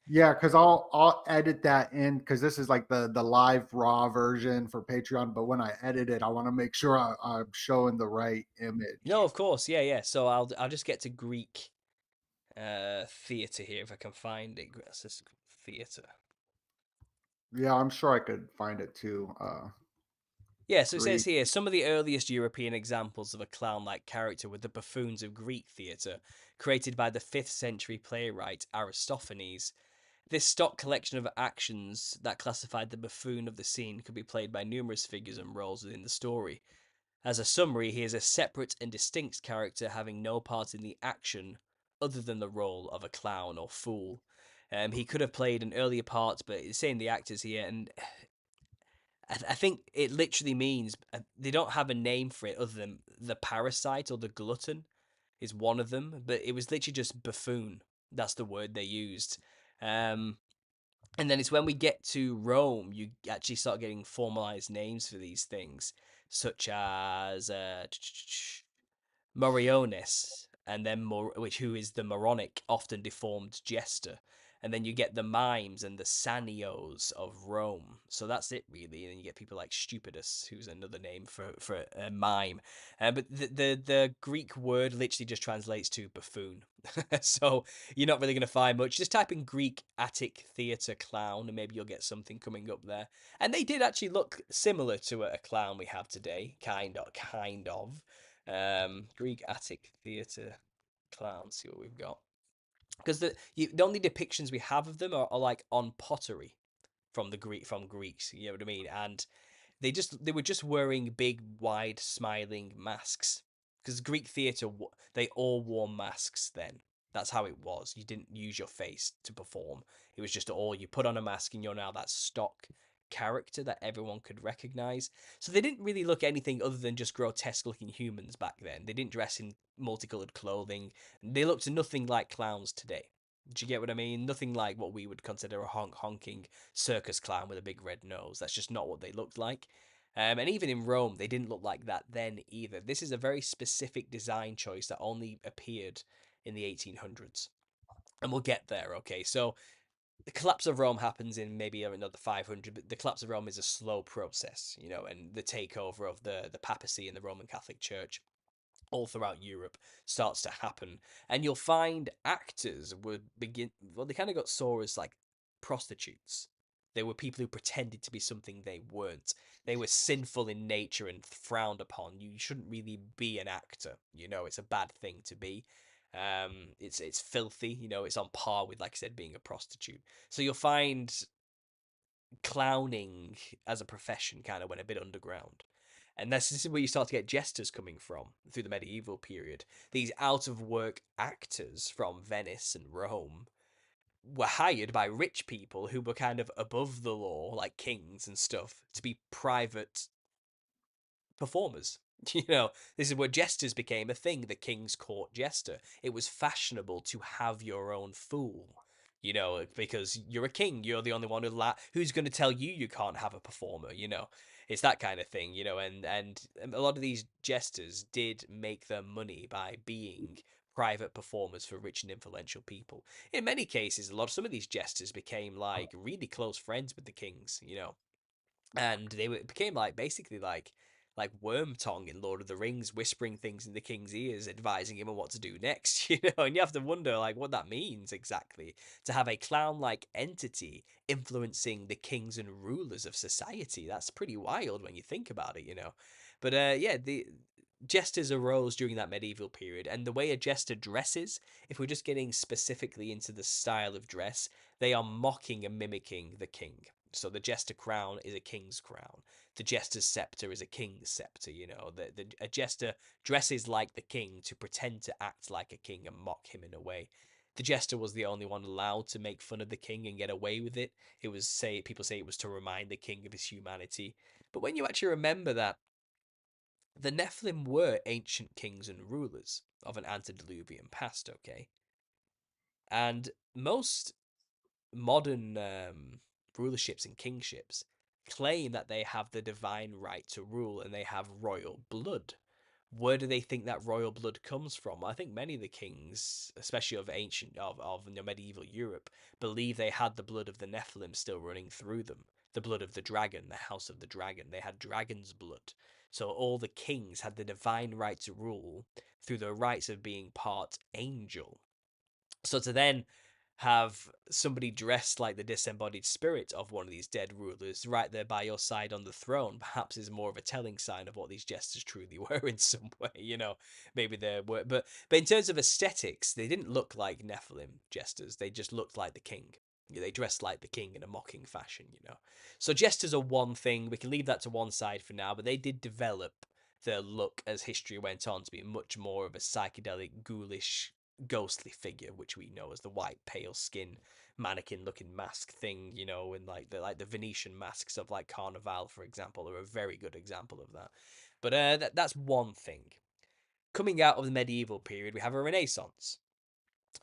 Yeah, because I'll edit that in because this is like the live raw version for Patreon. But when I edit it, I want to make sure I'm showing the right No, image. of course. Yeah. So I'll just get to Greek theater here if I can find it. Theater. Yeah, I'm sure I could find it too. Yeah, so it says Greek. here some of the earliest European examples of a clown like character were the buffoons of Greek theatre, created by the 5th century playwright Aristophanes. This stock collection of actions that classified the buffoon of the scene could be played by numerous figures and roles within the story. As a summary, he is a separate and distinct character having no part in the action other than the role of a clown or fool. He could have played an earlier part, but it's saying the actors here, and I think it literally means they don't have a name for it other than the parasite or the glutton is one of them, but it was literally just buffoon. That's the word they used. Um, and then it's when we get to Rome, you actually start getting formalized names for these things, such as Moriones, and then which who is the moronic, often deformed jester, and then you get the mimes and the sanios of Rome. So that's it really, and then you get people like Stupidus, who's another name for a mime. But the Greek word literally just translates to buffoon. So you're not really going to find much. Just type in Greek Attic theatre clown, and maybe you'll get something coming up there. And they did actually look similar to a clown we have today, kind of. Greek Attic theatre clowns. See what we've got. Because the only depictions we have of them are like on pottery from Greeks. You know what I mean? And they were just wearing big, wide, smiling masks. Because Greek theatre, they all wore masks then. That's how it was. You didn't use your face to perform. It was just all you put on a mask and you're now that stock character that everyone could recognize. So they didn't really look anything other than just grotesque looking humans back then. They didn't dress in multicolored clothing. They looked nothing like clowns today. Do you get what I mean? Nothing like what we would consider a honking circus clown with a big red nose. That's just not what they looked like. And even in Rome, they didn't look like that then either. This is a very specific design choice that only appeared in the 1800s. And we'll get there, okay? So the collapse of Rome happens in maybe another 500, but the collapse of Rome is a slow process, you know, and the takeover of the papacy and the Roman Catholic Church all throughout Europe starts to happen. And you'll find actors would begin, well, they kind of got saw as like prostitutes. They were people who pretended to be something they weren't. They were sinful in nature and frowned upon. You shouldn't really be an actor. You know, it's a bad thing to be. It's filthy. You know, it's on par with, like I said, being a prostitute. So you'll find clowning as a profession kind of went a bit underground. And this is where you start to get jesters coming from through the medieval period. These out of work actors from Venice and Rome were hired by rich people who were kind of above the law, like kings and stuff, to be private performers. You know, this is where jesters became a thing, the king's court jester. It was fashionable to have your own fool. You know, because you're a king, you're the only one who's going to tell you can't have a performer. You know, it's that kind of thing. You know, and a lot of these jesters did make their money by being private performers for rich and influential people. In many cases, some of these jesters became like really close friends with the kings. You know, and became like basically like worm tongue in Lord of the Rings, whispering things in the king's ears, advising him on what to do next. You know, and you have to wonder like what that means exactly to have a clown-like entity influencing the kings and rulers of society. That's pretty wild when you think about it, you know. But yeah, the jesters arose during that medieval period, and the way a jester dresses, if we're just getting specifically into the style of dress, they are mocking and mimicking the king. So the jester crown is a king's crown. The jester's scepter is a king's scepter. You know, a jester dresses like the king to pretend to act like a king and mock him in a way. The jester was the only one allowed to make fun of the king and get away with it. People say it was to remind the king of his humanity. But when you actually remember that the Nephilim were ancient kings and rulers of an antediluvian past, okay? And most modern rulerships and kingships claim that they have the divine right to rule and they have royal blood. Where do they think that royal blood comes from? I think many of the kings, especially of ancient of medieval Europe, believe they had the blood of the Nephilim still running through them. The blood of the dragon, the house of the dragon. They had dragon's blood. So all the kings had the divine right to rule through the rights of being part angel. So to then have somebody dressed like the disembodied spirit of one of these dead rulers right there by your side on the throne perhaps is more of a telling sign of what these jesters truly were in some way, you know. Maybe they were, but in terms of aesthetics, they didn't look like Nephilim jesters. They just looked like the king. They dressed like the king in a mocking fashion, you know. So jesters are one thing. We can leave that to one side for now, but they did develop their look as history went on to be much more of a psychedelic, ghoulish, ghostly figure, which we know as the white, pale skin, mannequin-looking mask thing, you know, and like the Venetian masks of like Carnival, for example, are a very good example of that. But that's one thing. Coming out of the medieval period, we have a Renaissance.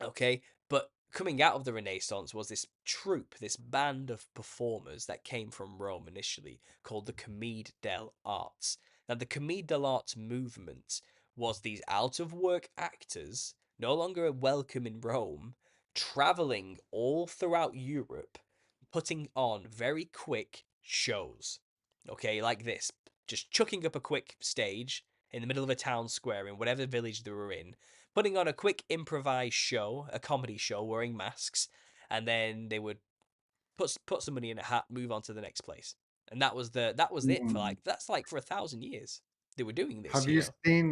Okay, but coming out of the Renaissance was this troupe, this band of performers that came from Rome initially, called the Commedia dell'Arte. Now, the Commedia dell'Arte movement was these out of work actors, no longer welcome in Rome, traveling all throughout Europe, putting on very quick shows. Okay, like this, just chucking up a quick stage in the middle of a town square in whatever village they were in, putting on a quick improvised show, a comedy show, wearing masks, and then they would put some money in a hat, move on to the next place, and that was it for Mm. like that's like for 1,000 years they were doing this, Have you you know. seen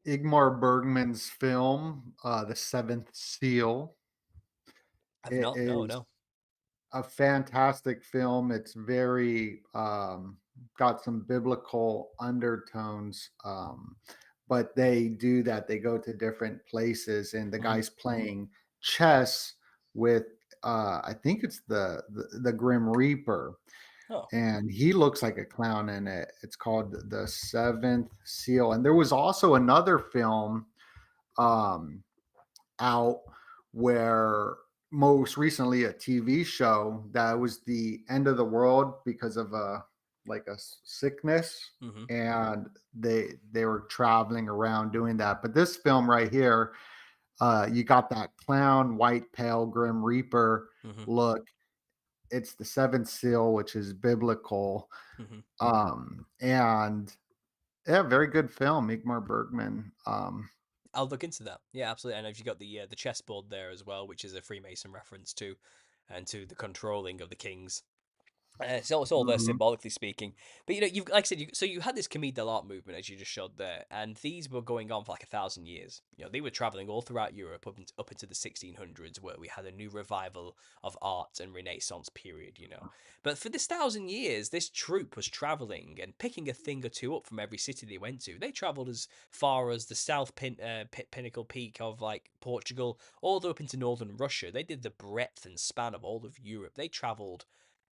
Igmar Bergman's film, The Seventh Seal? I've It not, no, is no. a fantastic film. It's very got some biblical undertones, but they do that. They go to different places, and the Hmm. guy's playing chess with I think it's the Grim Reaper, Oh. and he looks like a clown in it. It's called The Seventh Seal, and there was also another film um, out where most recently a TV show that was the end of the world because of a like a sickness, Hmm. and they were traveling around doing that. But this film right here, you got that clown, white, pale, grim reaper Hmm. look. It's the seventh seal, which is biblical, Hmm. and yeah, very good film, Igmar Bergman. I'll look into that. Yeah, absolutely. And if you got the chessboard there as well, which is a Freemason reference too, and to the controlling of the kings. It's all there Mhm. symbolically speaking, but you know, you've like I said, so you had this Commedia dell'Arte movement as you just showed there, and these were going on for like 1,000 years. You know, they were traveling all throughout Europe up into the 1600s, where we had a new revival of art and Renaissance period. You know, but for this 1,000 years, this troupe was traveling and picking a thing or two up from every city they went to. They traveled as far as the pinnacle peak of like Portugal, all the way up into northern Russia. They did the breadth and span of all of Europe. They traveled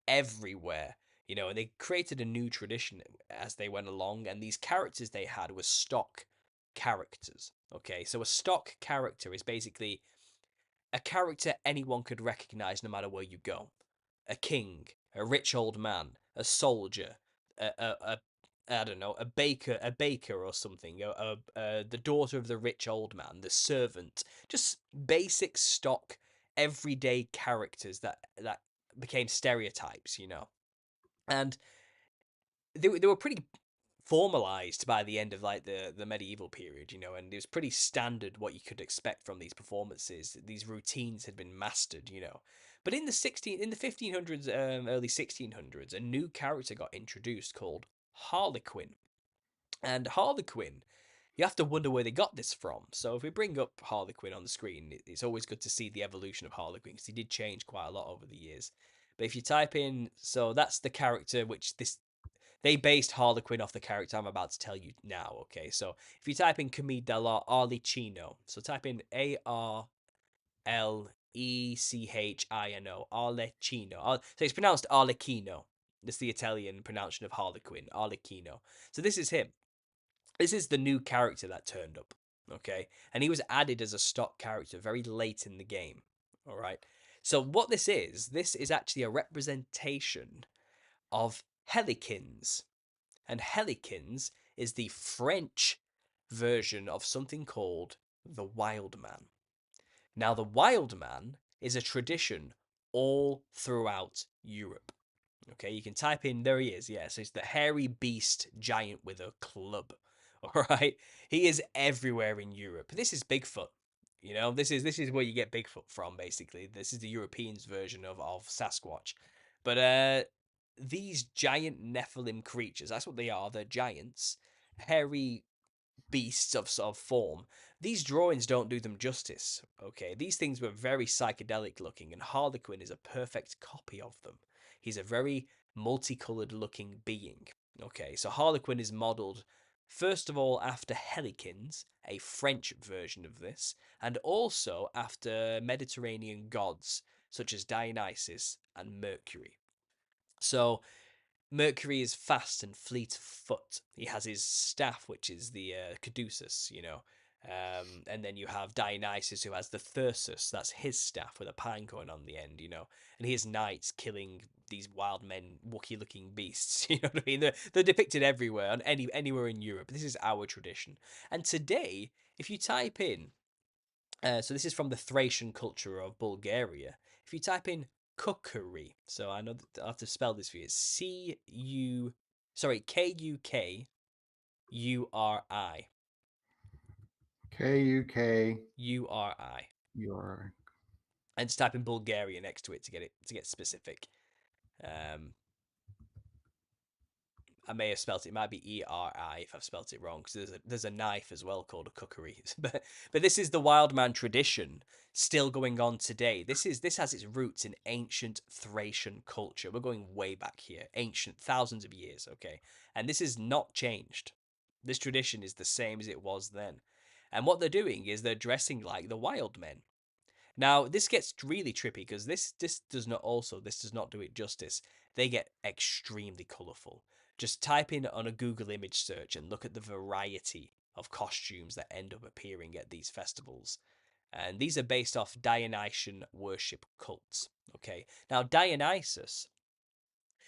everywhere, you know, and they created a new tradition as they went along. And these characters they had were stock characters. Okay, so a stock character is basically a character anyone could recognize no matter where you go. A king, a rich old man, a soldier, a I don't know, a baker or something, the daughter of the rich old man, the servant, just basic stock everyday characters that became stereotypes, you know. And they were pretty formalized by the end of like the medieval period, you know, and it was pretty standard what you could expect from these performances. These routines had been mastered, you know. But in the 1500s, early 1600s, a new character got introduced called Harlequin. And Harlequin, you have to wonder where they got this from. So if we bring up Harlequin on the screen, it's always good to see the evolution of Harlequin because he did change quite a lot over the years. But if you type in, so that's the character which this they based Harlequin off the character I'm about to tell you now. Okay, so if you type in Commedia dell'Arte Arlecchino, so type in Arlecchino, Arlecchino. So it's pronounced Arlecchino. It's the Italian pronunciation of Harlequin, Arlecchino. So this is him. This is the new character that turned up. Okay, and he was added as a stock character very late in the game. All right. So what this is actually a representation of Helikins. And Helikins is the French version of something called the Wild Man. Now, the Wild Man is a tradition all throughout Europe. Okay, you can type in, there he is, yeah, so it's the hairy beast giant with a club. All right, he is everywhere in Europe. This is Bigfoot. You know, this is where you get Bigfoot from, basically. This is the Europeans' version of Sasquatch. But these giant Nephilim creatures, that's what they are. They're giants, hairy beasts of sort of form. These drawings don't do them justice. Okay, these things were very psychedelic looking, and Harlequin is a perfect copy of them. He's a very multicolored looking being. Okay, so Harlequin is modeled first of all after Helicins, a French version of this, and also after Mediterranean gods such as Dionysus and Mercury. So Mercury is fast and fleet of foot. He has his staff, which is the caduceus, you know. And then you have Dionysus, who has the thyrsus. That's his staff with a pine cone on the end, you know. And he has knights killing these wild men, Wookiee-looking beasts. You know what I mean? They're depicted everywhere, on anywhere in Europe. This is our tradition. And today, if you type in, so this is from the Thracian culture of Bulgaria. If you type in cookery, so I know that I have to spell this for you. It's Kukuri. KUK. URI. Your And just type in Bulgaria next to it to get specific. I may have spelt it. It might be ERI if I've spelt it wrong, because there's a knife as well called a cookery. but this is the wild man tradition still going on today. This has its roots in ancient Thracian culture. We're going way back here, ancient, thousands of years. Okay, and this is not changed. This tradition is the same as it was then. And what they're doing is they're dressing like the wild men. Now, this gets really trippy because this does not do it justice. They get extremely colourful. Just type in on a Google image search and look at the variety of costumes that end up appearing at these festivals. And these are based off Dionysian worship cults. Okay. Now, Dionysus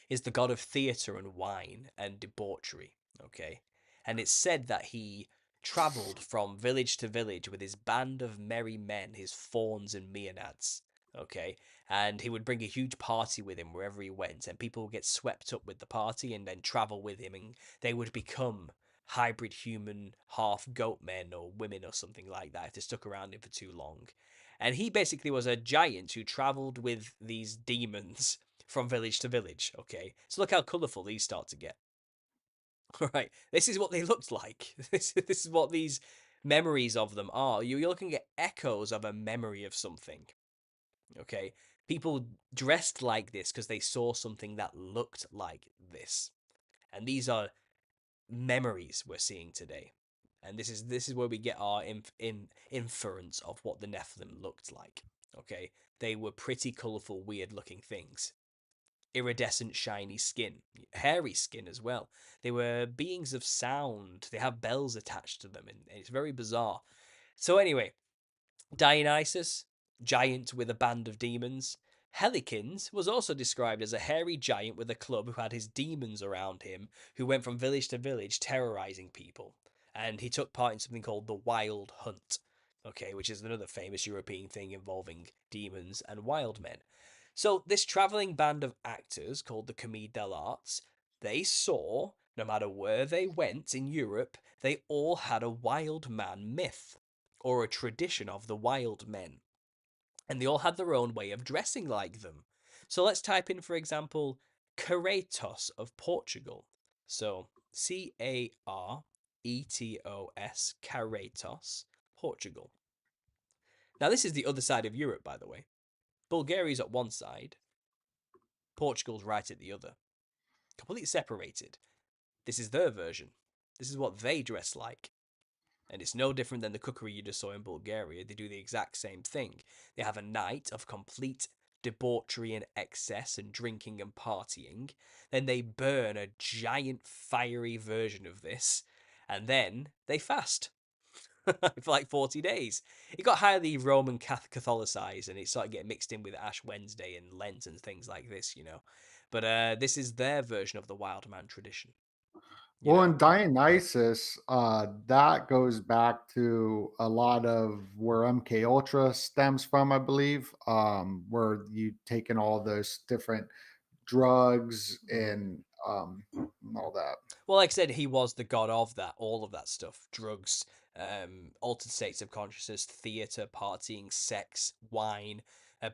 is the god of theatre and wine and debauchery. Okay. And it's said that he travelled from village to village with his band of merry men, his fauns and maenads. Okay. And he would bring a huge party with him wherever he went, and people would get swept up with the party and then travel with him, and they would become hybrid human, half goat men or women or something like that if they stuck around him for too long. And he basically was a giant who travelled with these demons from village to village. Okay, so look how colourful these start to get. Right, this is what they looked like. This is what these memories of them are. You're looking at echoes of a memory of something. Okay, people dressed like this because they saw something that looked like this, and these are memories we're seeing today. And this is where we get our inference of what the Nephilim looked like. Okay, they were pretty colourful, weird-looking things. Iridescent, shiny skin, hairy skin as well. They were beings of sound. They have bells attached to them, and it's very bizarre. So anyway, Dionysus, giant with a band of demons. Helicins was also described as a hairy giant with a club who had his demons around him, who went from village to village terrorizing people. And he took part in something called the Wild Hunt, okay, which is another famous European thing involving demons and wild men. So this traveling band of actors called the Commedia dell'Arte, they saw, no matter where they went in Europe, they all had a wild man myth or a tradition of the wild men. And they all had their own way of dressing like them. So let's type in, for example, Caretos of Portugal. So Caretos, Caretos, Portugal. Now, this is the other side of Europe, by the way. Bulgaria's at one side, Portugal's right at the other. Completely separated. This is their version. This is what they dress like. And it's no different than the cookery you just saw in Bulgaria. They do the exact same thing. They have a night of complete debauchery and excess and drinking and partying. Then they burn a giant fiery version of this. And then they fast for like 40 days. It got highly Roman Catholicized, and it started getting mixed in with Ash Wednesday and Lent and things like this, you know. But this is their version of the wild man tradition. You Well, know? in Dionysus, that goes back to a lot of where MK Ultra stems from, I believe, where you taking all those different drugs and all that. Well, like I said, he was the god of that, all of that stuff, drugs, altered states of consciousness, theatre, partying, sex, wine.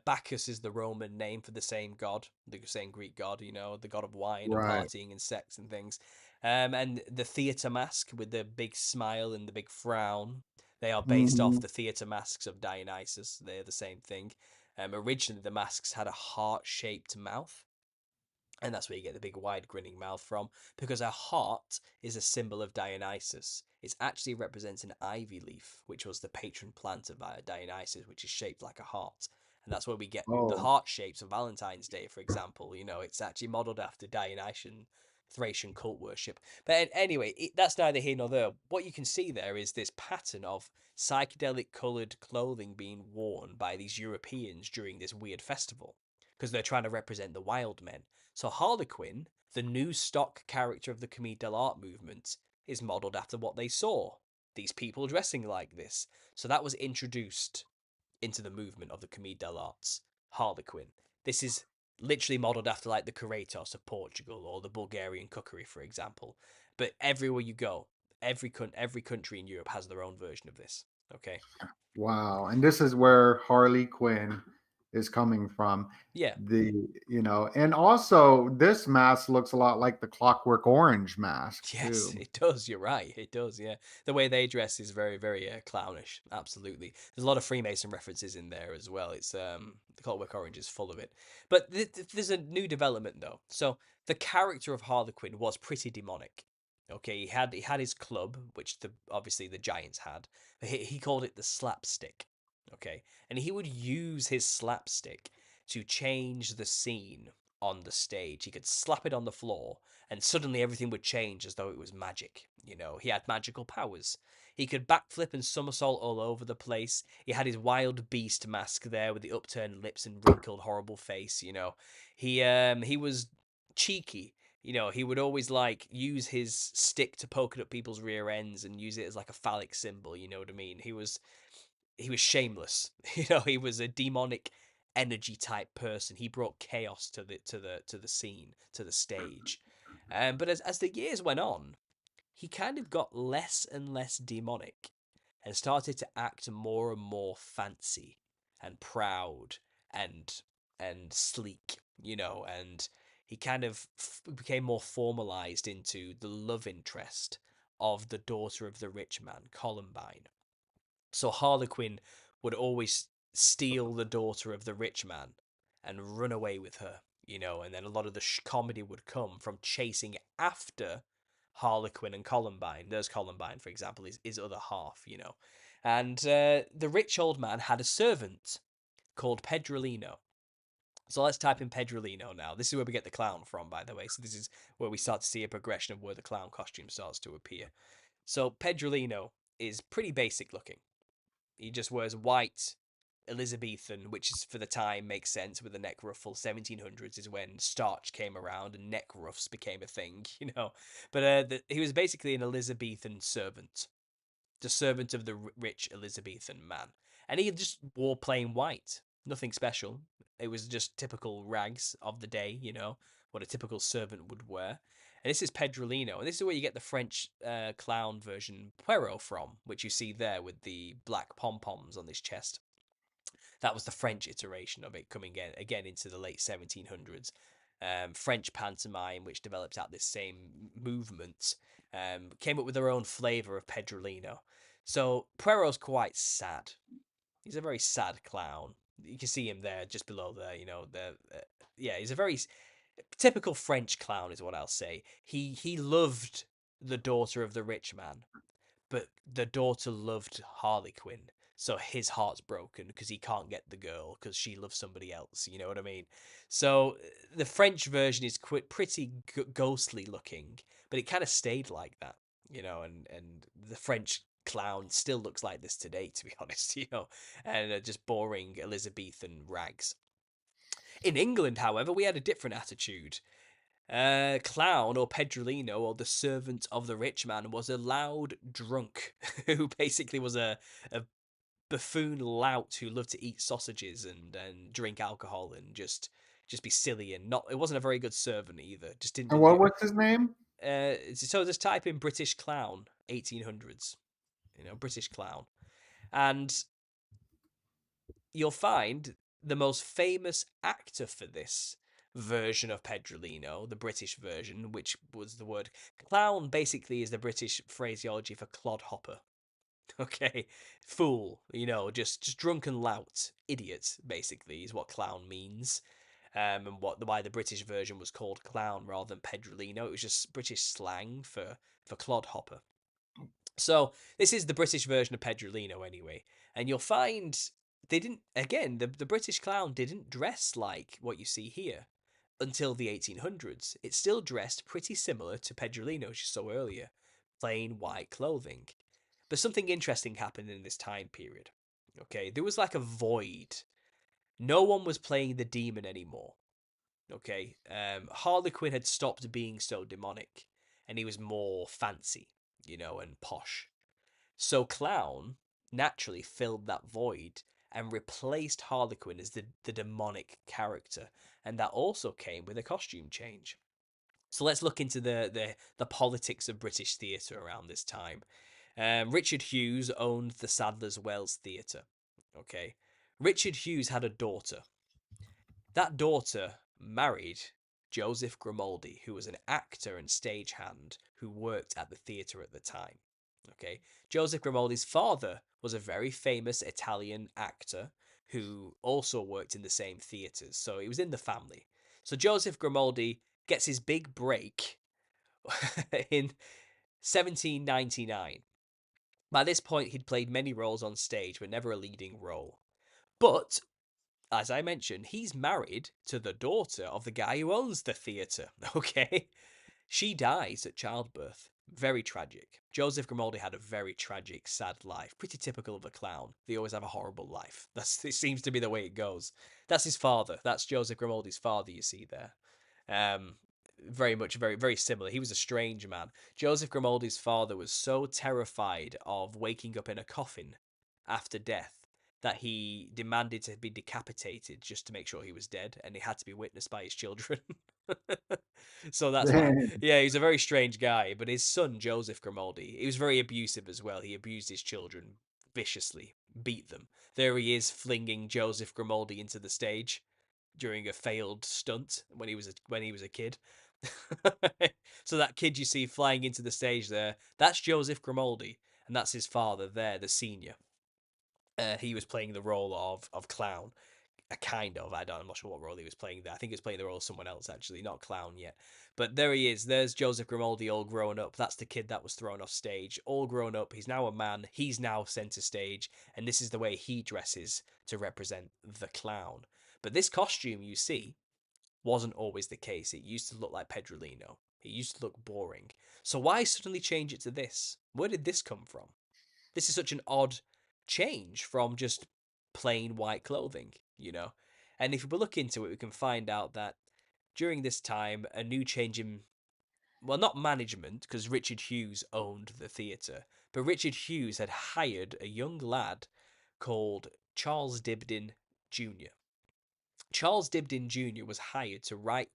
Bacchus is the Roman name for the same god, the same Greek god, the god of wine and Right. partying and sex and things. And the theatre mask with the big smile and the big frown, they are based off Hmm. the theatre masks of Dionysus. They're the same thing. Originally, the masks had a heart-shaped mouth, and that's where you get the big wide grinning mouth from, because a heart is a symbol of Dionysus. It actually represents an ivy leaf, which was the patron plant of Dionysus, which is shaped like a heart. And that's where we get the Oh, heart shapes of Valentine's Day, for example. It's actually modeled after Dionysian Thracian cult worship. But anyway, that's neither here nor there. What you can see there is this pattern of psychedelic colored clothing being worn by these Europeans during this weird festival, because they're trying to represent the wild men. So Harlequin, the new stock character of the Commedia dell'Arte movement, is modelled after what they saw. These people dressing like this. So that was introduced into the movement of the Commedia dell'Arte's Harlequin. This is literally modelled after like the Kratos of Portugal or the Bulgarian cookery, for example. But everywhere you go, every country in Europe has their own version of this. Okay. wow. And this is where Harley Quinn is coming from. Yeah. And also this mask looks a lot like the Clockwork Orange mask Yes, too. it does. You're right. It does. Yeah, the way they dress is very, very clownish. Absolutely. There's a lot of Freemason references in there as well. It's the Clockwork Orange is full of it. But there's a new development though. So the character of Harlequin was pretty demonic. Okay, he had his club, which obviously the giants had. He called it the slapstick. Okay, and he would use his slapstick to change the scene on the stage. He could slap it on the floor and suddenly everything would change as though it was magic. He had magical powers. He could backflip and somersault all over the place. He had his wild beast mask there with the upturned lips and wrinkled, horrible face. He was cheeky. He would always like use his stick to poke at people's rear ends and use it as like a phallic symbol. You know what I mean? He was shameless. He was a demonic energy type person. He brought chaos to the scene, to the stage. But as the years went on, he kind of got less and less demonic and started to act more and more fancy and proud and sleek, and he kind of became more formalized into the love interest of the daughter of the rich man, Columbine. So Harlequin would always steal the daughter of the rich man and run away with her, and then a lot of the comedy would come from chasing after Harlequin and Columbine. There's Columbine, for example, his other half. And the rich old man had a servant called Pedrolino. So let's type in Pedrolino now. This is where we get the clown from, by the way. So this is where we start to see a progression of where the clown costume starts to appear. So Pedrolino is pretty basic looking. He just wears white Elizabethan, which is for the time makes sense with the neck ruffle. 1700s is when starch came around and neck ruffs became a thing. But he was basically an Elizabethan servant, the servant of the rich Elizabethan man, and he just wore plain white, nothing special. It was just typical rags of the day, what a typical servant would wear. And this is Pedrolino, and this is where you get the French clown version Poirot from, which you see there with the black pom poms on his chest. That was the French iteration of it, coming again into the late 1700s. French pantomime, which developed out this same movement, came up with their own flavour of Pedrolino. So Poirot's quite sad. He's a very sad clown. You can see him there, just below there. Yeah, he's a very typical French clown, is what I'll say. He loved the daughter of the rich man, but the daughter loved Harlequin, so his heart's broken because he can't get the girl because she loves somebody else. You know what I mean? So the French version is pretty ghostly looking, but it kind of stayed like that. And the French clown still looks like this today, to be honest. And just boring Elizabethan rags. In England, however, we had a different attitude. Clown or Pedrolino or the servant of the rich man was a loud drunk who basically was a buffoon lout who loved to eat sausages and drink alcohol and just be silly and not. It wasn't a very good servant either. Just And didn't what do. was his name? So just type in British clown 1800s. British clown. And you'll find the most famous actor for this version of Pedrolino, the British version, which was the word clown, basically is the British phraseology for clodhopper. Okay, fool, just drunken lout, idiot, basically, is what clown means. And why the British version was called clown rather than Pedrolino. It was just British slang for clodhopper. So this is the British version of Pedrolino anyway, and you'll find they didn't. Again, the British clown didn't dress like what you see here until the 1800s. It still dressed pretty similar to Pedrolino, as you saw earlier, plain white clothing. But something interesting happened in this time period. Okay, there was like a void. No one was playing the demon anymore. Okay, Harlequin had stopped being so demonic, and he was more fancy, and posh. So Clown naturally filled that void and replaced Harlequin as the demonic character, and that also came with a costume change. So let's look into the politics of British theatre around this time. Richard Hughes owned the Sadler's Wells Theatre. Okay, Richard Hughes had a daughter. That daughter married Joseph Grimaldi, who was an actor and stagehand who worked at the theatre at the time. Okay, Joseph Grimaldi's father was a very famous Italian actor who also worked in the same theatres, so he was in the family. So Joseph Grimaldi gets his big break in 1799. By this point, he'd played many roles on stage, but never a leading role. But as I mentioned, he's married to the daughter of the guy who owns the theatre. Okay, she dies at childbirth. Very tragic. Joseph Grimaldi had a very tragic, sad life. Pretty typical of a clown. They always have a horrible life. It seems to be the way it goes. That's his father. That's Joseph Grimaldi's father you see there. Very much, very, very similar. He was a strange man. Joseph Grimaldi's father was so terrified of waking up in a coffin after death that he demanded to be decapitated just to make sure he was dead, and it had to be witnessed by his children. So that's why. Yeah, he's a very strange guy. But his son, Joseph Grimaldi, he was very abusive as well. He abused his children viciously, beat them. There he is, flinging Joseph Grimaldi into the stage during a failed stunt when he was a kid. So that kid you see flying into the stage there, that's Joseph Grimaldi, and that's his father there, the senior. He was playing the role of clown, I'm not sure what role he was playing there. I think he was playing the role of someone else actually, not clown yet. But there he is. There's Joseph Grimaldi, all grown up. That's the kid that was thrown off stage, all grown up. He's now a man. He's now centre stage, and this is the way he dresses to represent the clown. But this costume you see wasn't always the case. It used to look like Pedrolino. It used to look boring. So why suddenly change it to this? Where did this come from? This is such an odd change from just plain white clothing. And if we look into it, we can find out that during this time, a new change in, well, not management, because Richard Hughes owned the theatre, but Richard Hughes had hired a young lad called Charles Dibdin Jr. Charles Dibdin Jr. was hired to write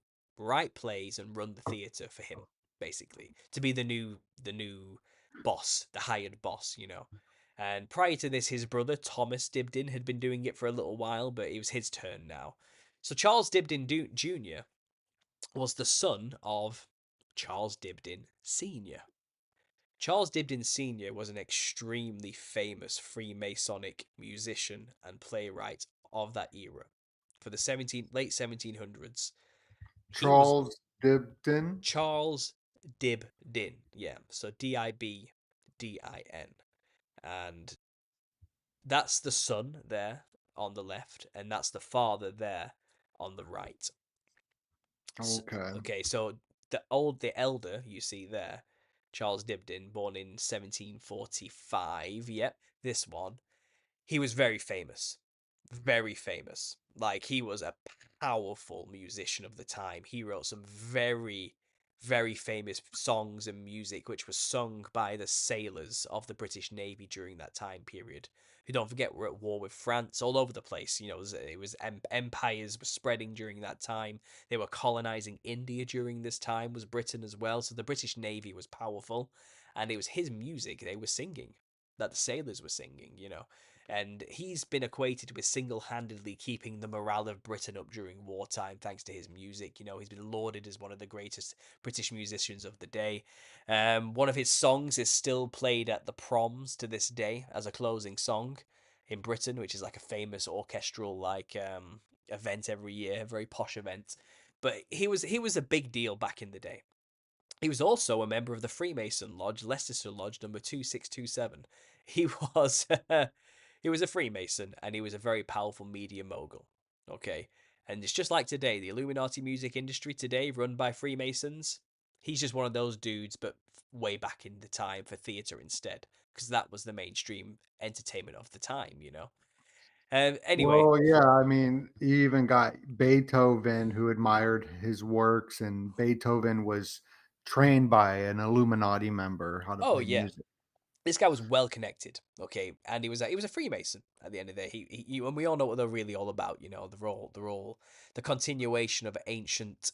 plays and run the theatre for him, basically, to be the new boss, the hired boss. And prior to this, his brother Thomas Dibdin had been doing it for a little while, but it was his turn now. So Charles Dibdin Jr. was the son of Charles Dibdin Sr. Charles Dibdin Sr. was an extremely famous Freemasonic musician and playwright of that era. For the late 1700s, he was Charles Dibdin. Charles Dibdin. Yeah, so Dibdin. And that's the son there on the left, and that's the father there on the right. Okay. Okay, so the elder you see there, Charles Dibdin, born in 1745. Yep, this one. He was very famous. Very famous. Like, he was a powerful musician of the time. He wrote some very, very famous songs and music which was sung by the sailors of the British Navy during that time period. Who, don't forget, were at war with France all over the place. It was empires were spreading during that time. They were colonizing India during this time, was Britain as well. So the British Navy was powerful, and it was his music they were singing. that the sailors were singing, you know. And he's been equated with single-handedly keeping the morale of Britain up during wartime thanks to his music. You know, he's been lauded as one of the greatest British musicians of the day. One of his songs is still played at the proms to this day as a closing song in Britain, which is like a famous orchestral event every year, a very posh event. But he was a big deal back in the day. He was also a member of the Freemason Lodge, Leicester Lodge number 2627. He was he was a Freemason and he was a very powerful media mogul. Okay. And it's just like today, the Illuminati music industry today run by Freemasons. He's just one of those dudes, but way back in the time for theater instead, because that was the mainstream entertainment of the time, you know. Anyway, Well, yeah, I mean, he even got Beethoven who admired his works, and Beethoven was trained by an Illuminati member how to oh play yeah, music. this guy was well connected, okay, and he was a Freemason at the end of the day. And we all know what they're really all about. You know, they're all the continuation of ancient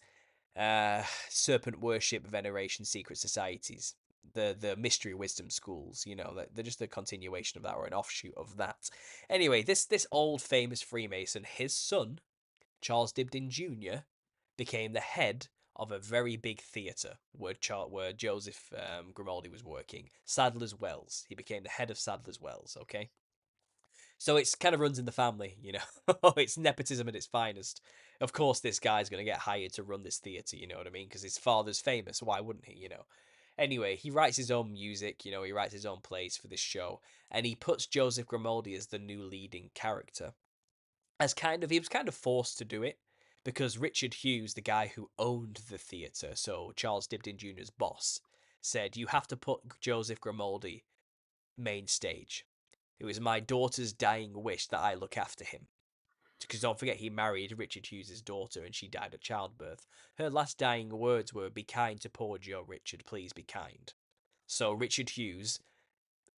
serpent worship, veneration, secret societies, the mystery wisdom schools. You know, they're just a continuation of that or an offshoot of that. Anyway, this old famous Freemason, his son Charles Dibdin Jr. became the head of a very big theatre where Joseph Grimaldi was working. Sadler's Wells. He became the head of Sadler's Wells. Okay, so it's kind of runs in the family, you know. It's nepotism at its finest. Of course, this guy's going to get hired to run this theatre. You know what I mean? Because his father's famous. Why wouldn't he? You know. Anyway, he writes his own music. You know, he writes his own plays for this show, and he puts Joseph Grimaldi as the new leading character he was kind of forced to do it because Richard Hughes, the guy who owned the theatre, so Charles Dibdin Jr.'s boss, said you have to put Joseph Grimaldi main stage. It was my daughter's dying wish that I look after him. Because don't forget, he married Richard Hughes' daughter and she died of childbirth. Her last dying words were, "Be kind to poor Joe Richard, please be kind." So Richard Hughes,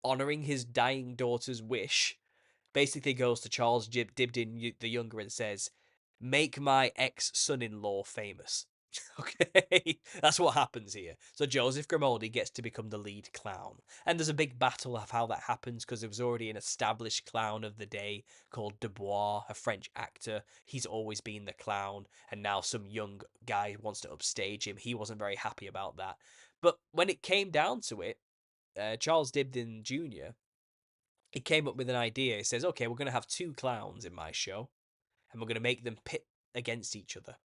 honouring his dying daughter's wish, basically goes to Charles Dibdin the Younger and says, "Make my ex-son-in-law famous." Okay, that's what happens here. So Joseph Grimaldi gets to become the lead clown, and there's a big battle of how that happens because there was already an established clown of the day called Dubois, a French actor. He's always been the clown, and now some young guy wants to upstage him. He wasn't very happy about that, but when it came down to it, Charles Dibdin Jr. he came up with an idea. He says, "Okay, we're going to have two clowns in my show, and we're going to make them pit against each other.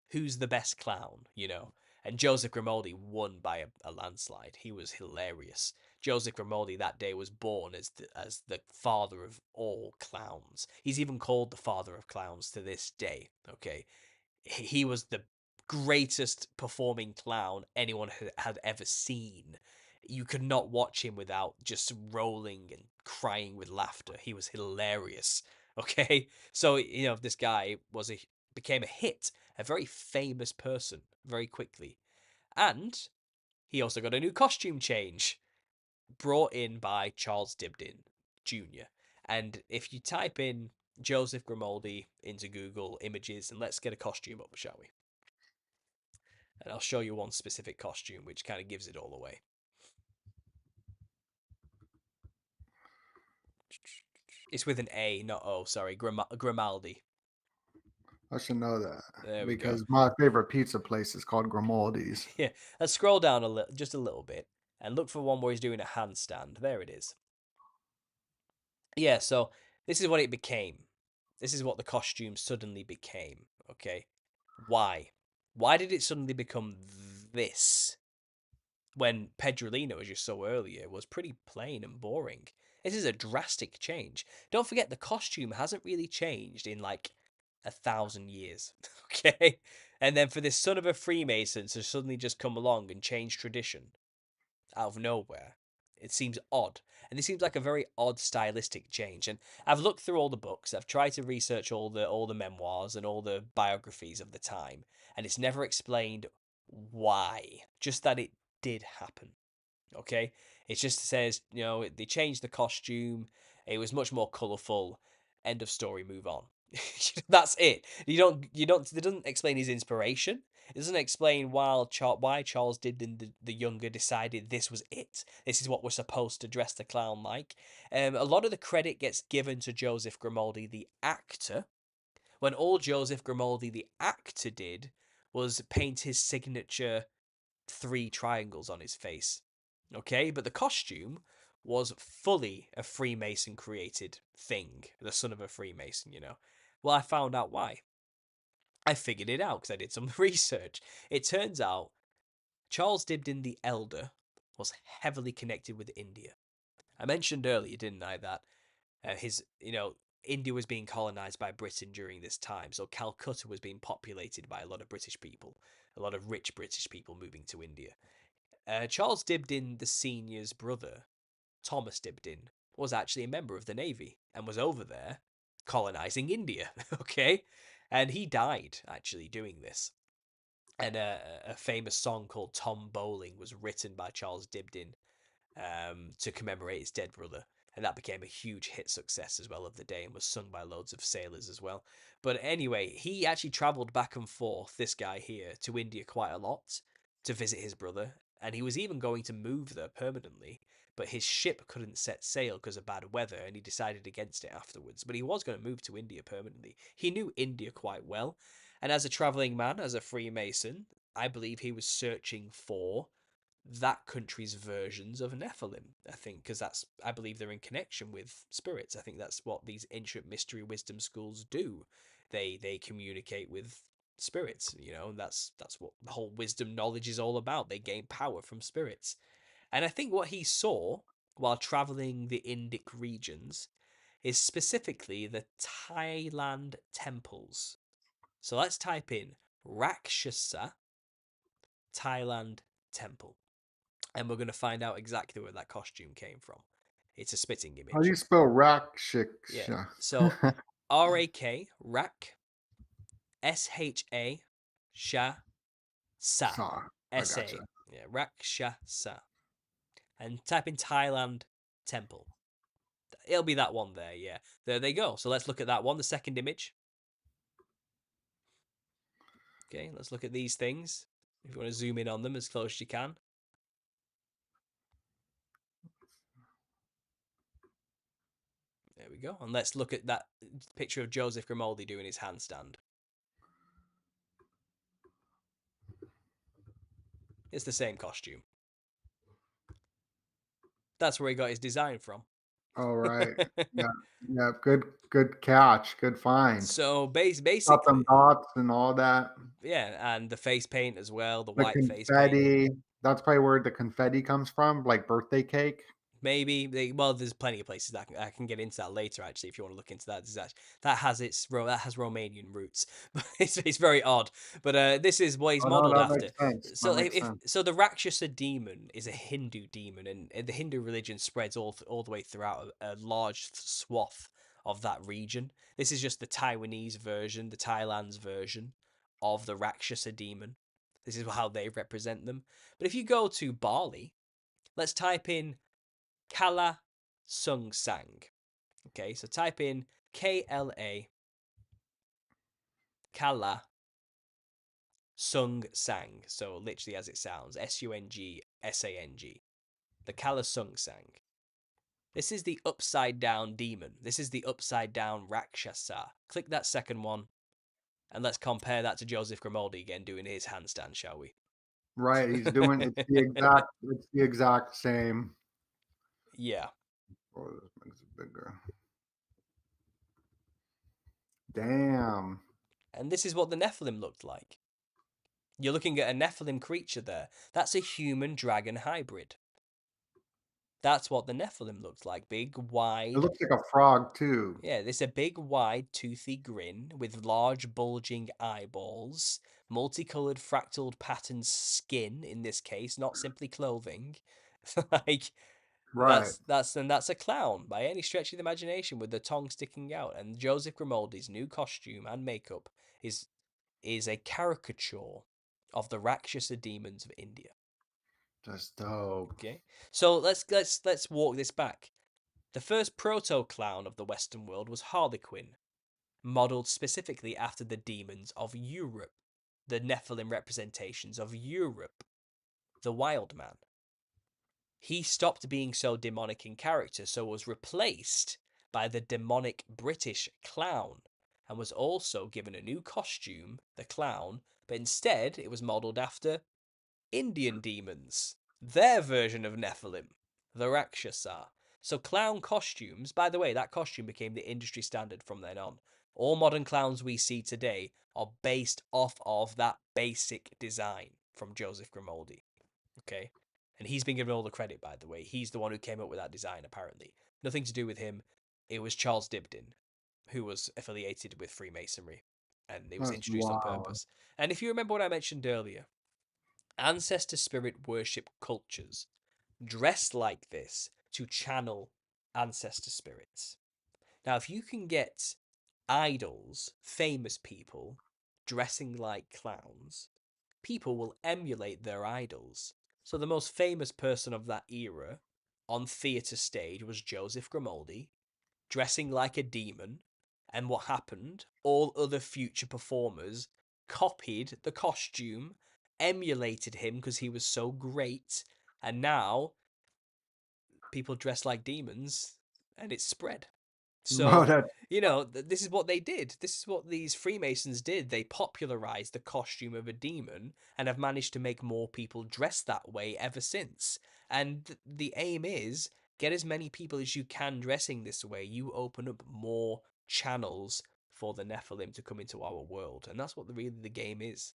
Who's the best clown, you know?" And Joseph Grimaldi won by a landslide. He was hilarious. Joseph Grimaldi that day was born as the father of all clowns. He's even called the father of clowns to this day. Okay, he was the greatest performing clown anyone had ever seen. You could not watch him without just rolling and crying with laughter. He was hilarious. Okay, so you know this guy became a hit, a very famous person very quickly, and he also got a new costume change brought in by Charles Dibdin Jr. And if you type in Joseph Grimaldi into Google Images and let's get a costume up, shall we? And I'll show you one specific costume which kind of gives it all away. It's with an A, not O. Sorry, Grimaldi. I should know that There we go. because my favorite pizza place is called Grimaldi's. Yeah, let's scroll down just a little bit, and look for one where he's doing a handstand. There it is. Yeah, so this is what it became. This is what the costume suddenly became. Okay, why? Why did it suddenly become this? When Pedrolino, as you saw earlier, was pretty plain and boring. This is a drastic change. Don't forget, the costume hasn't really changed in like 1,000 years. Okay? And then for this son of a Freemason to suddenly just come along and change tradition out of nowhere, it seems odd. And this seems like a very odd stylistic change. And I've looked through all the books, I've tried to research all the memoirs and all the biographies of the time, and it's never explained why. Just that it did happen. Okay? It just says, they changed the costume, it was much more colourful, end of story, move on. That's it. It doesn't explain his inspiration. It doesn't explain why Charles Dibdin the younger decided this was it. This is what we're supposed to dress the clown like. A lot of the credit gets given to Joseph Grimaldi, the actor, when all Joseph Grimaldi, the actor, did was paint his signature 3 triangles on his face. Okay, but the costume was fully a Freemason created thing, the son of a Freemason, you know. Well, I found out why. I figured it out because I did some research. It turns out Charles Dibdin the Elder was heavily connected with India. I mentioned earlier, didn't I, that India was being colonized by Britain during this time, so Calcutta was being populated by a lot of British people, a lot of rich British people moving to India. Charles Dibdin the Senior's brother, Thomas Dibdin, was actually a member of the Navy and was over there colonizing India, okay? And he died actually doing this. And a famous song called Tom Bowling was written by Charles Dibdin to commemorate his dead brother. And that became a huge hit success as well of the day and was sung by loads of sailors as well. But anyway, he actually travelled back and forth, this guy here, to India quite a lot to visit his brother. And he was even going to move there permanently, but his ship couldn't set sail because of bad weather, and he decided against it afterwards. But he was going to move to India permanently. He knew India quite well. And as a travelling man, as a Freemason, I believe he was searching for that country's versions of Nephilim. I think because I believe they're in connection with spirits. I think that's what these ancient mystery wisdom schools do. They communicate with spirits. You know, that's what the whole wisdom knowledge is all about. They gain power from spirits, and I think what he saw while traveling the Indic regions is specifically the Thailand temples. So let's type in Rakshasa Thailand temple, and we're going to find out exactly where that costume came from. It's a spitting How do image. you spell Yeah. Rakshiksha? So Rak, Rak, Sha, Sha, Sa, Saw. I Sa. gotcha. Yeah, Rakshasa. And type in Thailand temple. It'll be that one there, yeah. There they go. So let's look at that one, the second image. Okay, let's look at these things. If you want to zoom in on them as close as you can. There we go. And let's look at that picture of Joseph Grimaldi doing his handstand. It's the same costume. That's where he got his design from. All right. Yeah. Yeah. Good catch. Good find. So Got them basically, dots and all that. yeah, and the face paint as well, the The white face paint. confetti. That's probably where the confetti comes from, like birthday cake. Maybe there's plenty of places that I can get into that later. Actually, if you want to look into that, that has Romanian roots, but it's very odd. But this is what he's Oh no, modeled that after. makes sense. That So makes sense. so the Rakshasa demon is a Hindu demon, and the Hindu religion spreads all the way throughout a large swath of that region. This is just the Taiwanese version, the Thailand's version of the Rakshasa demon. This is how they represent them. But if you go to Bali, let's type in Kala Sung Sang. Okay, so type in KLA Kala Sung Sang. So literally as it sounds, SUNGSANG. The Kala Sung Sang. This is the upside down demon. This is the upside down Rakshasa. Click that second one, and let's compare that to Joseph Grimaldi again doing his handstand, shall we? Right. He's doing it's the exact same. Yeah. Oh, this makes it bigger. Damn. And this is what the Nephilim looked like. You're looking at a Nephilim creature there. That's a human dragon hybrid. That's what the Nephilim looked like. Big, It wide. looks like a frog too. Yeah, this a big, wide, toothy grin with large, bulging eyeballs, multicolored, fractaled patterned skin. In this case, not simply clothing. Like Right. that's a clown by any stretch of the imagination with the tongue sticking out. And Joseph Grimaldi's new costume and makeup is a caricature of the Rakshasa demons of India. That's dope. Okay, so let's walk this back. The first proto clown of the Western world was Harlequin. modeled specifically after the demons of Europe, the Nephilim representations of Europe, the wild man. He stopped being so demonic in character, so was replaced by the demonic British clown, and was also given a new costume, the clown, but instead it was modelled after Indian demons, their version of Nephilim, the Rakshasa. So clown costumes, by the way, that costume became the industry standard from then on. All modern clowns we see today are based off of that basic design from Joseph Grimaldi. Okay? And he's been given all the credit, by the way. He's the one who came up with that design, apparently. Nothing to do with him. It was Charles Dibdin, who was affiliated with Freemasonry. And it was That's introduced on wild. purpose. And if you remember what I mentioned earlier, ancestor spirit worship cultures dress like this to channel ancestor spirits. Now, if you can get idols, famous people, dressing like clowns, people will emulate their idols. So the most famous person of that era on theatre stage was Joseph Grimaldi, dressing like a demon. And what happened? All other future performers copied the costume, emulated him because he was so great, and now people dress like demons and it's spread. Bro, So, that this is what they did. This is what these Freemasons did. They popularized the costume of a demon and have managed to make more people dress that way ever since. And the aim is get as many people as you can dressing this way. You open up more channels for the Nephilim to come into our world. And that's what really the game is.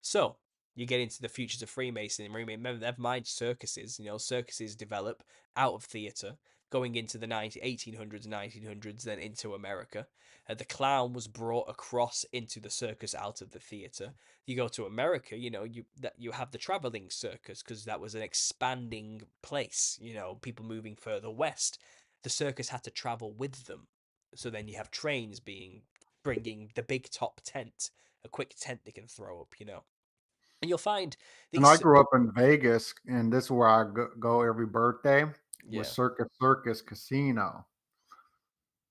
So, you get into the futures of Freemasonry. Remember, never mind circuses. Circuses develop out of theatre going into the 1800s, 1900s, then into America. The clown was brought across into the circus out of the theatre. You go to America, you have the traveling circus because that was an expanding place. People moving further west. The circus had to travel with them. So then you have trains bringing the big top tent, a quick tent they can throw up. And you'll find and I these. grew up in Vegas, and this is where I go every birthday with Yeah. Circus Casino.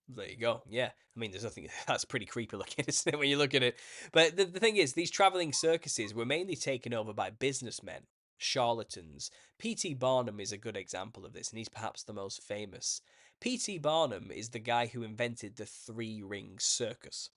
There you go. Yeah. I mean, there's nothing that's pretty creepy looking, isn't it, when you look at it? But the thing is, these traveling circuses were mainly taken over by businessmen, charlatans. P.T. Barnum is a good example of this, and he's perhaps the most famous. P.T. Barnum is the guy who invented the three ring circus.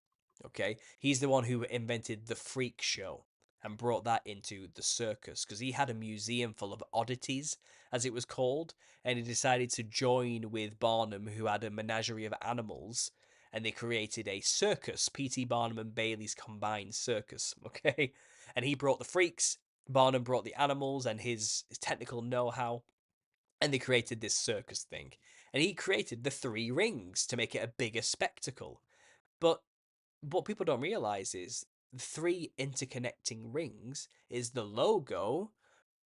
Okay? He's the one who invented the freak show and brought that into the circus because he had a museum full of oddities, as it was called, and he decided to join with Barnum, who had a menagerie of animals, and they created a circus, P.T. Barnum and Bailey's combined circus, okay? And he brought the freaks, Barnum brought the animals and his technical know-how, and they created this circus thing. And he created the three rings to make it a bigger spectacle. But what people don't realize is the three interconnecting rings is the logo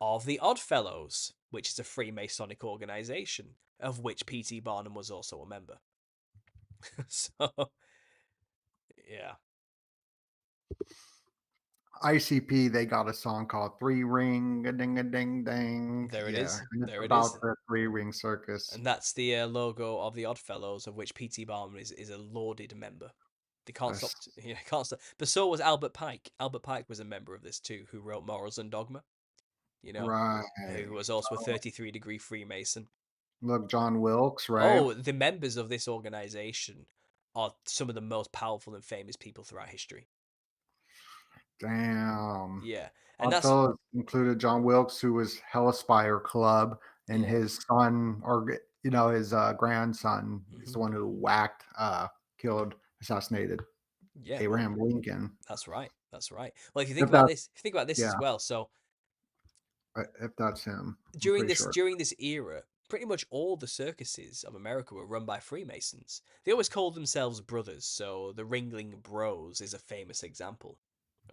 of the Oddfellows, which is a Freemasonic organization, of which P.T. Barnum was also a member. So, yeah, ICP, they got a song called Three Ring a Ding a Ding Ding. there it Yeah, is. and it's There it is. about the Three Ring Circus. And that's the logo of the Oddfellows, of which P.T. Barnum is a lauded member. They can't stop. That's Can't stop. But so was Albert Pike. Albert Pike was a member of this too, who wrote Morals and Dogma. You know, right. who was also a 33-degree Freemason. Look, John Wilkes, right? Oh, the members of this organization are some of the most powerful and famous people throughout history. Damn. Yeah, and that's Also included John Wilkes, who was Hellspire Club, and yeah, his son, or his grandson, is hmm the one who killed, assassinated yeah. Well, Abraham Lincoln. that's right. That's right. Well, if you think If about that, this, if you think about this yeah, as well, so if that's him, I'm during pretty this sure. during this era, pretty much all the circuses of America were run by Freemasons. They always called themselves brothers, so the Ringling Bros is a famous example.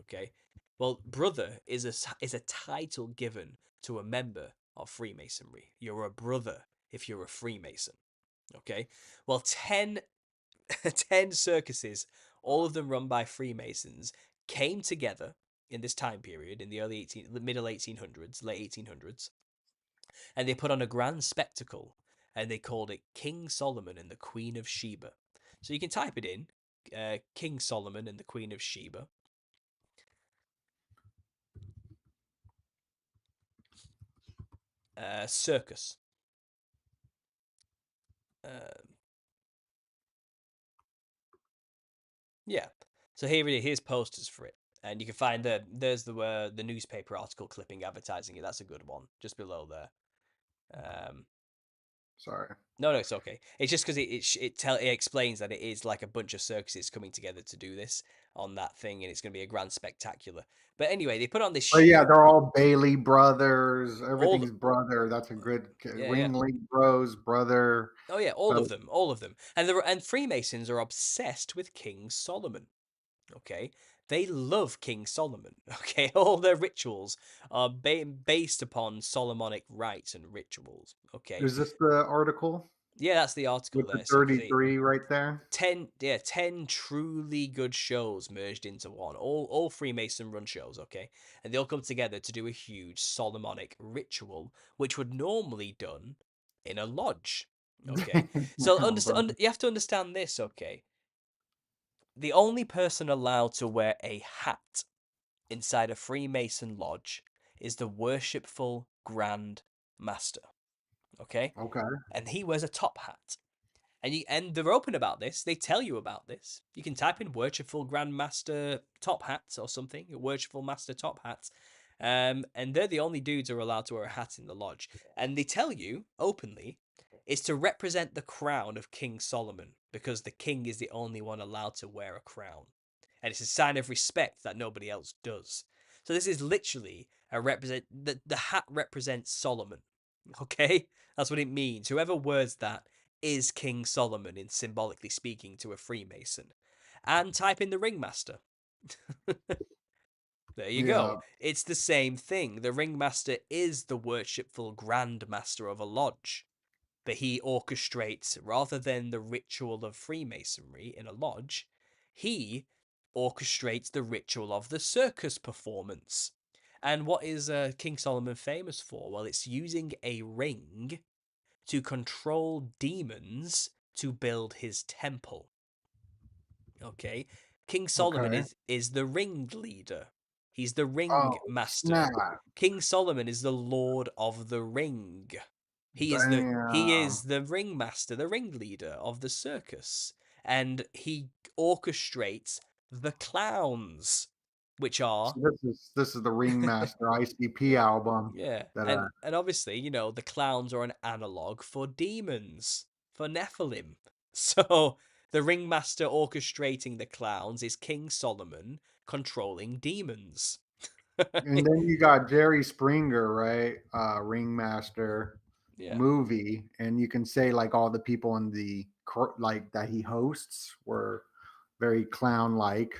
Okay, well, brother is a title given to a member of Freemasonry. You're a brother if you're a Freemason. Okay, well, 10 circuses, all of them run by Freemasons, came together in this time period in the middle 1800s, late 1800s, and they put on a grand spectacle, and they called it King Solomon and the Queen of Sheba. So you can type it in. King Solomon and the Queen of Sheba. Circus. Yeah. So here's posters for it, and you can find there's the newspaper article clipping advertising it. That's a good one, just below there. Sorry. No, it's okay. It's just because it explains that it is like a bunch of circuses coming together to do this on that thing, and it's going to be a grand spectacular. But anyway, they put on this. Oh yeah, they're all Bailey brothers. All the Everything's brother. That's a good yeah. Ringling Bros brother. Oh yeah, all of them, and Freemasons are obsessed with King Solomon. Okay, they love King Solomon. Okay, all their rituals are based upon Solomonic rites and rituals. Okay, Is this the article yeah, that's the article with the there. So 33 right there? 10 truly good shows merged into one. All Freemason run shows, okay? And they all come together to do a huge Solomonic ritual, which would normally done in a lodge. Okay. So Oh, brother. you have to understand this, okay? The only person allowed to wear a hat inside a Freemason lodge is the worshipful Grand Master. Okay? Okay. And he wears a top hat. And they're open about this. They tell you about this. You can type in Worshipful Grandmaster Top Hats or something, Worshipful Master Top Hats, and they're the only dudes who are allowed to wear a hat in the lodge. And they tell you openly it's to represent the crown of King Solomon because the king is the only one allowed to wear a crown, and it's a sign of respect that nobody else does. So this is literally the hat represents Solomon. Okay, that's what it means. Whoever words that is King Solomon in symbolically speaking to a Freemason. And type in the Ringmaster. There you Yeah. go. It's the same thing. The Ringmaster is the worshipful Grand Master of a lodge, but he orchestrates, rather than the ritual of Freemasonry in a lodge, he orchestrates the ritual of the circus performance. And what is King Solomon famous for? Well, it's using a ring to control demons to build his temple. Okay, King Solomon Okay. is the ringleader. He's the ring Oh, master. snap. King Solomon is the Lord of the Ring. He is Damn. the ringmaster, the ringleader of the circus, and he orchestrates the clowns, which are So this is the Ringmaster ICP album yeah, that and obviously, the clowns are an analog for demons, for Nephilim. So the ringmaster orchestrating the clowns is King Solomon controlling demons. and then you got Jerry Springer, right? Ringmaster Yeah, movie, and you can say like all the people in the like that he hosts were very clown like.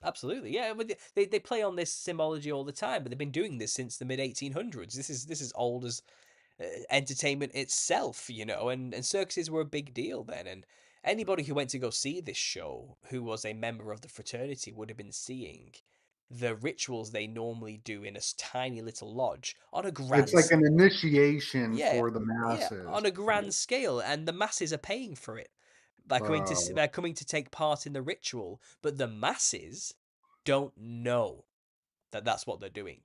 absolutely. Yeah, but they play on this symbology all the time, but they've been doing this since the mid 1800s. This is old as entertainment itself, and circuses were a big deal then. And anybody who went to go see this show who was a member of the fraternity would have been seeing the rituals they normally do in a tiny little lodge on a It's like an initiation yeah, for the yeah, masses. on a grand scale, and the masses are paying for it by Bro. they're coming to take part in the ritual, but the masses don't know that that's what they're doing.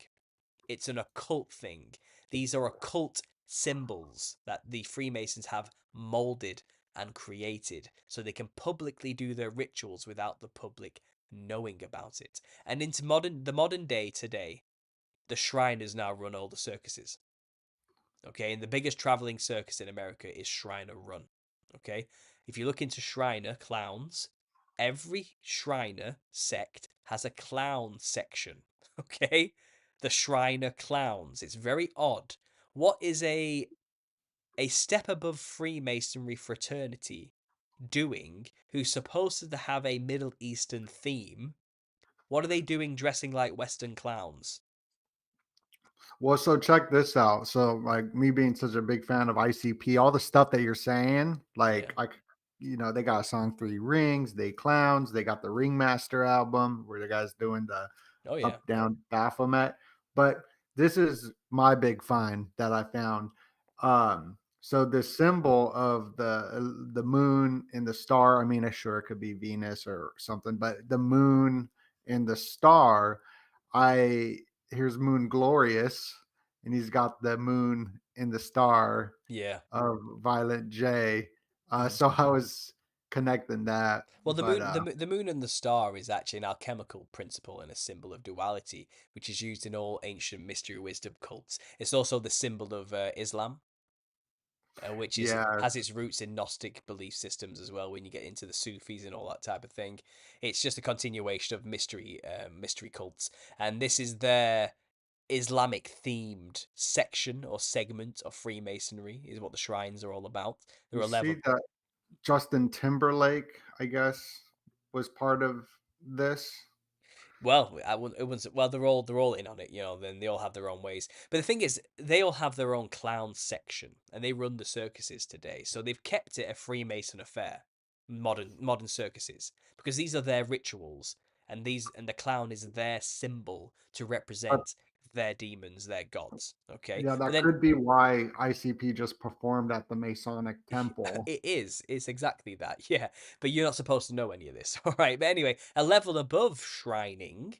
It's an occult thing. These are occult symbols that the Freemasons have molded and created so they can publicly do their rituals without the public knowing about it. And into the modern day today, the Shriners now run all the circuses. Okay, and the biggest traveling circus in America is Shriner Run. Okay, if you look into Shriner clowns, every Shriner sect has a clown section. Okay, the Shriner clowns. It's very odd. What is a step above Freemasonry fraternity doing? Who's supposed to have a Middle Eastern theme? What are they doing dressing like Western clowns? Well, so check this out. So, like me being such a big fan of ICP, all the stuff that you're saying, Yeah. they got a song Three Rings, They Clowns, they got the Ringmaster album where the guy's doing the Oh yeah. up down Baphomet. But this is my big find that I found. So the symbol of the moon and the star, I mean, sure it could be Venus or something, but the moon and the star, I here's Moon Glorious, and he's got the moon and the star Yeah. of Violet J. Mhm. So I was connecting that, Well, but the moon and the star is actually an alchemical principle and a symbol of duality, which is used in all ancient mystery wisdom cults. It's also the symbol of Islam, which is yeah, has its roots in Gnostic belief systems as well. When you get into the Sufis and all that type of thing, it's just a continuation of mystery cults, and this is their Islamic themed section or segment of Freemasonry. Is what the shrines are all about. There you are see 11. that Justin Timberlake, I guess, was part of this. Well, I wouldn't. It was well. They're all in on it, you know. Then they all have their own ways. But the thing is, they all have their own clown section, and they run the circuses today. So they've kept it a Freemason affair, modern circuses, because these are their rituals, and the clown is their symbol to represent their demons, their gods. Okay, Yeah, but that then could be why ICP just performed at the Masonic Temple. it is. It's exactly that. Yeah. But you're not supposed to know any of this. All right. But anyway, a level above shrining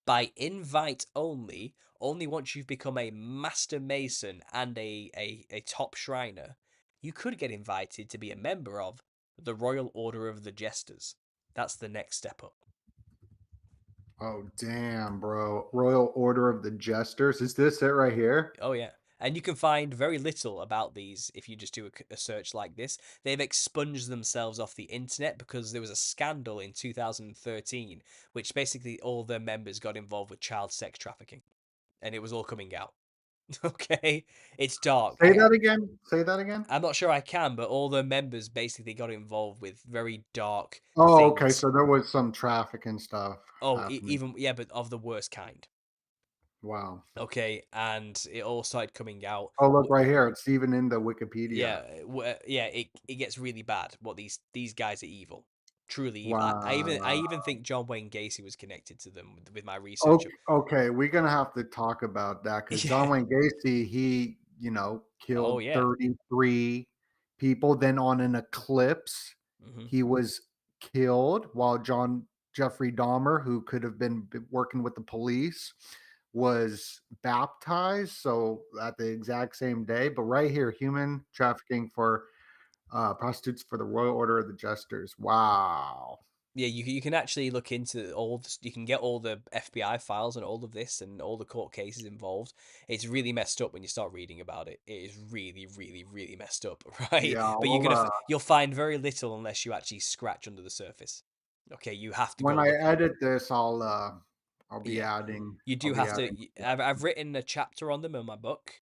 by invite only, only once you've become a master mason and a top shriner, you could get invited to be a member of the Royal Order of the Jesters. That's the next step up. Oh, damn, bro. Royal Order of the Jesters. Is this it right here? Oh yeah. And you can find very little about these if you just do a search like this. They've expunged themselves off the internet because there was a scandal in 2013, which basically all their members got involved with child sex trafficking, and it was all coming out. Okay, it's dark. Say that again. Say that again. I'm not sure I can, but all their members basically got involved with very dark Oh, okay. things. So there was some traffic and stuff Oh, happening. even yeah, but of the worst kind. Wow. Okay, and it all started coming out. Oh, look right here. It's even in the Wikipedia. Yeah, yeah, it gets really bad. What these guys are evil, truly evil. I Wow. even think John Wayne Gacy was connected to them with my research. Okay, okay, we're gonna have to talk about that because John Yeah. Wayne Gacy, he, Oh killed yeah. 33 people. Then on an eclipse, Hmm. he was killed while John Jeffrey Dahmer, who could have been working with the police, was baptized. So at the exact same day, but right here, human trafficking for prostitutes for the Royal Order of the Jesters. Wow. Yeah, you can actually look into all this. You can get all the FBI files and all of this and all the court cases involved. It's really messed up when you start reading about it. It is really, really, really messed up, right? Yeah, But you'll find very little unless you actually scratch under the surface. Okay, you have to when go I looking. edit this, I'll be Yeah. adding You I'll do be have to. adding I've written a chapter on them in my book,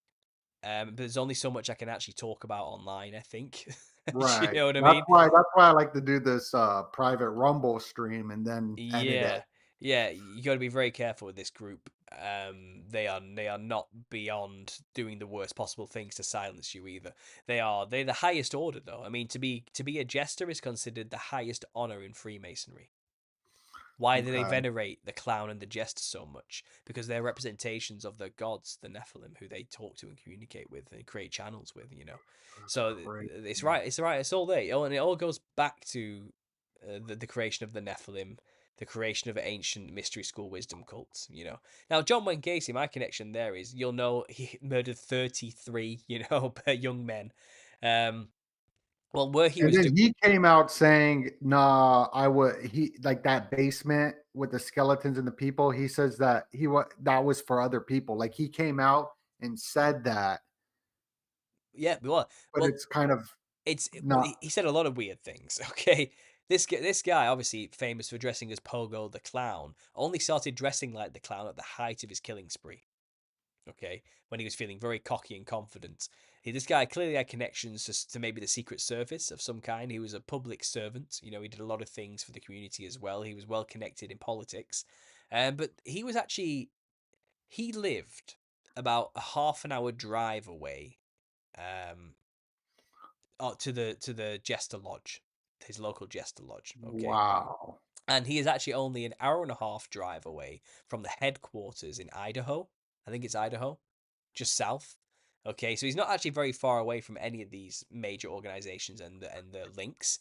but there's only so much I can actually talk about online. I think. You right. know what I mean? That's why I like to do this private Rumble stream and then edit it. Yeah, yeah. You got to be very careful with this group. They are not beyond doing the worst possible things to silence you either. They're the highest order though. I mean, to be a jester is considered the highest honor in Freemasonry. Why do they Okay. venerate the clown and the jester so much? Because they're representations of the gods, the Nephilim, who they talk to and communicate with and create channels with, you know. That's So crazy. it's right, it's all there. Oh, and it all goes back to the creation of the Nephilim, the creation of ancient mystery school wisdom cults, you know. Now, John Wayne Gacy, my connection there is, you'll know he murdered 33, you know, young men. Um, well, where he And was then he came out saying, "Nah, I would." He like that basement with the skeletons and the people. He says that that was for other people. Like he came out and said that, yeah, but it's kind of well, not he said a lot of weird things. Okay, this guy, obviously famous for dressing as Pogo the Clown, only started dressing like the clown at the height of his killing spree. Okay, when he was feeling very cocky and confident. This guy clearly had connections to maybe the Secret Service of some kind. He was a public servant. You know, he did a lot of things for the community as well. He was well connected in politics, but he lived about a half an hour drive away. Um, to the Jester Lodge, his local Jester Lodge. Okay, wow. and he is actually only an hour and a half drive away from the headquarters in Idaho. I think it's Idaho, just south. Okay, so he's not actually very far away from any of these major organizations and the links.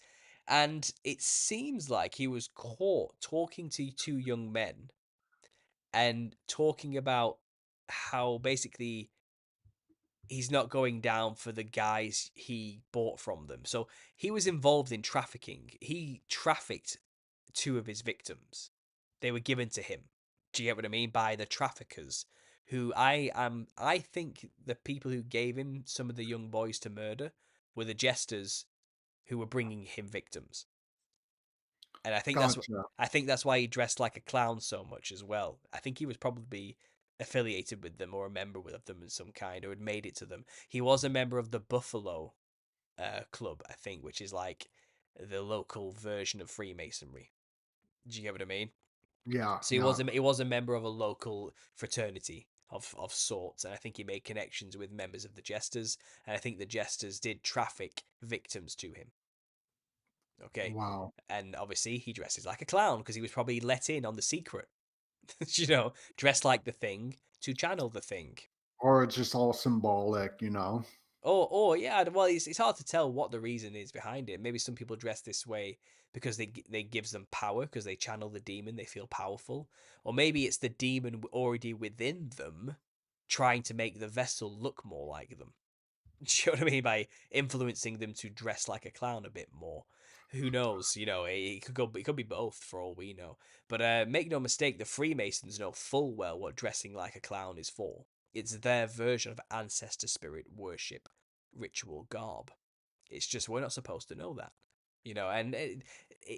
And it seems like he was caught talking to two young men and talking about how basically he's not going down for the guys he bought from them. So he was involved in trafficking. He trafficked two of his victims. They were given to him. Do you get what I mean? By the traffickers, who I think the people who gave him some of the young boys to murder were the jesters who were bringing him victims. And Gotcha. I think that's why he dressed like a clown so much as well. I think he was probably affiliated with them or a member of them in some kind or had made it to them. He was a member of the Buffalo club, I think, which is like the local version of Freemasonry. Do you get what I mean? Yeah, So yeah. he was a member of a local fraternity of sorts, and I think he made connections with members of the Jesters, and I think the Jesters did traffic victims to him. Okay, Wow. and obviously he dresses like a clown because he was probably let in on the secret, you know, dressed like the thing to channel the thing. Or it's just all symbolic, Or yeah, well, it's hard to tell what the reason is behind it. Maybe some people dress this way because they gives them power because they channel the demon, they feel powerful, or maybe it's the demon already within them trying to make the vessel look more like them. Do you know what I mean? By influencing them to dress like a clown a bit more. Who knows? You know, it could go. It could be both for all we know. But make no mistake, the Freemasons know full well what dressing like a clown is for. It's their version of ancestor spirit worship, ritual garb. It's just we're not supposed to know that, you know. And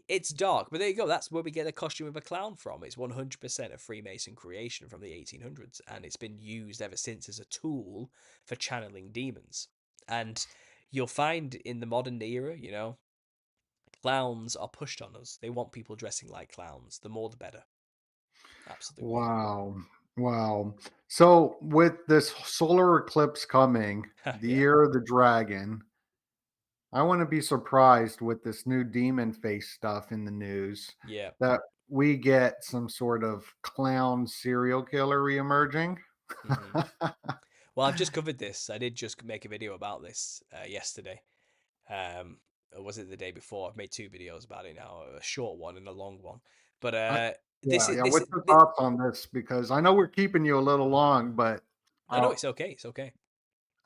it's dark, but there you go. That's where we get the costume of a clown from. It's 100% a Freemason creation from the 1800s, and it's been used ever since as a tool for channeling demons. And you'll find in the modern era, you know, clowns are pushed on us. They want people dressing like clowns. The more, the better. Absolutely. Wow. Wow. So with this solar eclipse coming, the Yeah. year of the dragon, I want to be surprised with this new demon face stuff in the news Yeah. that we get some sort of clown serial killer reemerging. hmm Well, I've just covered this. I did just make a video about this yesterday. Or was it the day before? I've made two videos about it now, a short one and a long one. But I, this yeah, is yeah. this What's is your thoughts on this? Because I know we're keeping you a little long, but no, no, uh, it's okay, it's okay.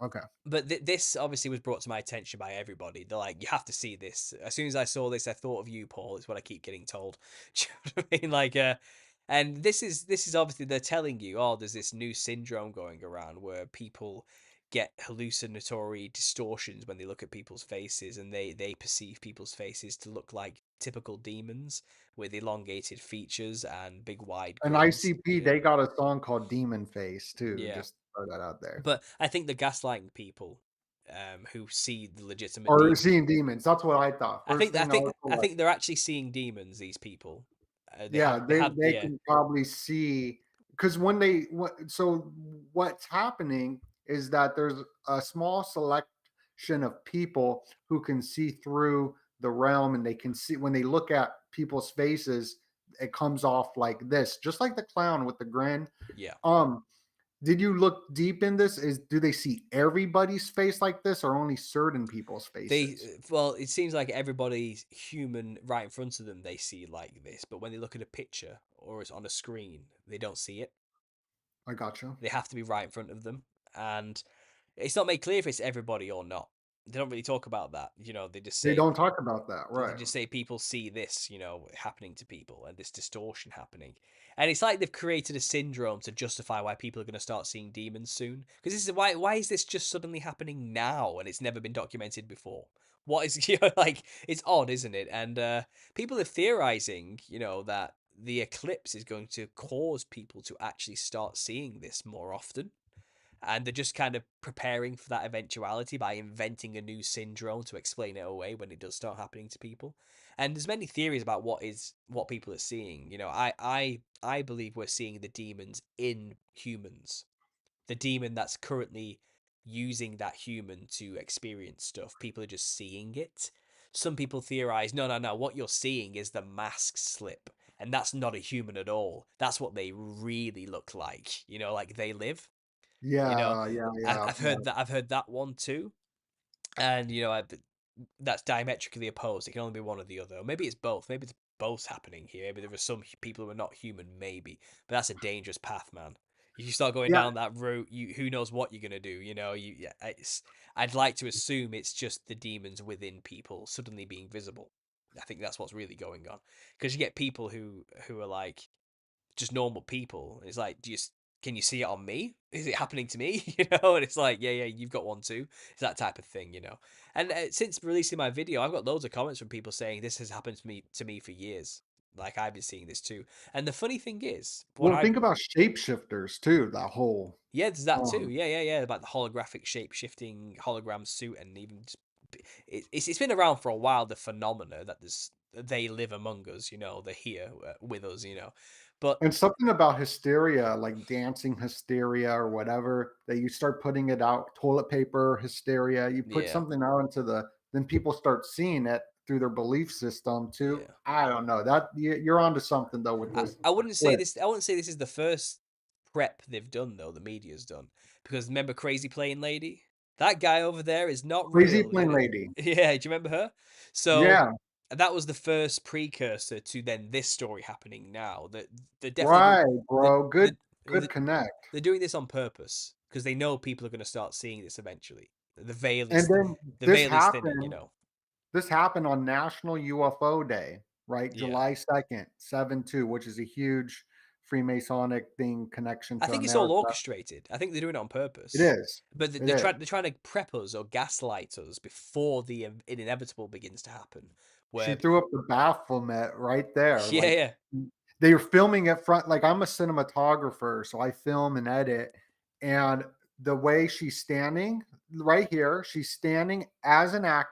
okay. But this obviously was brought to my attention by everybody. They're like, you have to see this. As soon as I saw this, I thought of you, Paul. It's what I keep getting told. Do you know what I mean? Like, and this is obviously they're telling you, oh, there's this new syndrome going around where people get hallucinatory distortions when they look at people's faces, and they perceive people's faces to look like typical demons with elongated features and big wide And grins. ICP, they got a song called Demon Face too. Yeah. Just throw that out there. But I think the gaslighting people, who see the legitimate Or demon. seeing demons. That's what I thought. First thing I was I like, think they're actually seeing demons. These people, yeah, they they have, they yeah, can probably see because when they so what's happening is that there's a small selection of people who can see through the realm and they can see when they look at people's faces, it comes off like this, just like the clown with the grin. yeah. Um, did you look deep in this? Is do they see everybody's face like this or only certain people's They faces? well, it seems like everybody's human right in front of them. They see like this, but when they look at a picture or it's on a screen, they don't see it. I got you. They have to be right in front of them, and it's not made clear if it's everybody or not. They don't really talk about that. You know, they just They say don't talk about that, they right? just say people see this, you know, happening to people and this distortion happening. And it's like they've created a syndrome to justify why people are going to start seeing demons soon. Because this is why is this just suddenly happening now and it's never been documented before? What is you know, like it's odd, isn't it? And people are theorizing, you know, that the eclipse is going to cause people to actually start seeing this more often, and they're just kind of preparing for that eventuality by inventing a new syndrome to explain it away when it does start happening to people. And there's many theories about what people are seeing. You know, I believe we're seeing the demons in humans. The demon that's currently using that human to experience stuff. People are just seeing it. Some people theorize, no, no, no, what you're seeing is the mask slip. And that's not a human at all. That's what they really look like. You know, like they live. You know, Yeah, yeah, yeah, I've yeah. heard that. I've heard that one too, and that's diametrically opposed. It can only be one or the other. Or maybe it's both. Maybe it's both happening here. Maybe there are some people who are not human. Maybe, but that's a dangerous path, man. If you start going Yeah, down that route, who knows what you're gonna do? Yeah, I'd like to assume it's just the demons within people suddenly being visible. I think that's what's really going on because you get people who are like just normal people. It's like, can you see it on me? Is it happening to me? And it's like, yeah, you've got one too. It's that type of thing. And since releasing my video, I've got loads of comments from people saying this has happened to me for years. Like I've been seeing this too. And the funny thing is, what well, I've think about shapeshifters too, that whole, yeah, there's that too. um Yeah, about the holographic shape shifting hologram suit, and even just, it's been around for a while. The phenomena that they live among us. They're here with us. But and something about hysteria, like dancing hysteria or whatever, that you start putting it out, toilet paper hysteria, you put yeah, something out into then people start seeing it through their belief system too. yeah. I don't know, that you're onto something though with this I wouldn't say clip. this. I wouldn't say this is the first prep they've done though. The media's done because remember Crazy Plane Lady. That guy over there is not Crazy real. Plane Lady. Yeah, do you remember her? So Yeah, that was the first precursor to then this story happening now. That they're definitely doing right, the bro. the Good connect. they're doing this on purpose because they know people are going to start seeing this eventually. The veil And is then the this veil is thinning. happened this happened on National UFO Day, right? Yeah. July 2nd, 7/2, which is a huge Freemasonic thing connection I to think it's all America. orchestrated. I think they're doing it on It purpose. is. But It is. they're trying to prep us or gaslight us before the inevitable begins to happen. She Where threw up the Baphomet right there. yeah, Like yeah. they were filming it front. Like I'm a cinematographer, so I film and edit. And the way she's standing right here, she's standing as a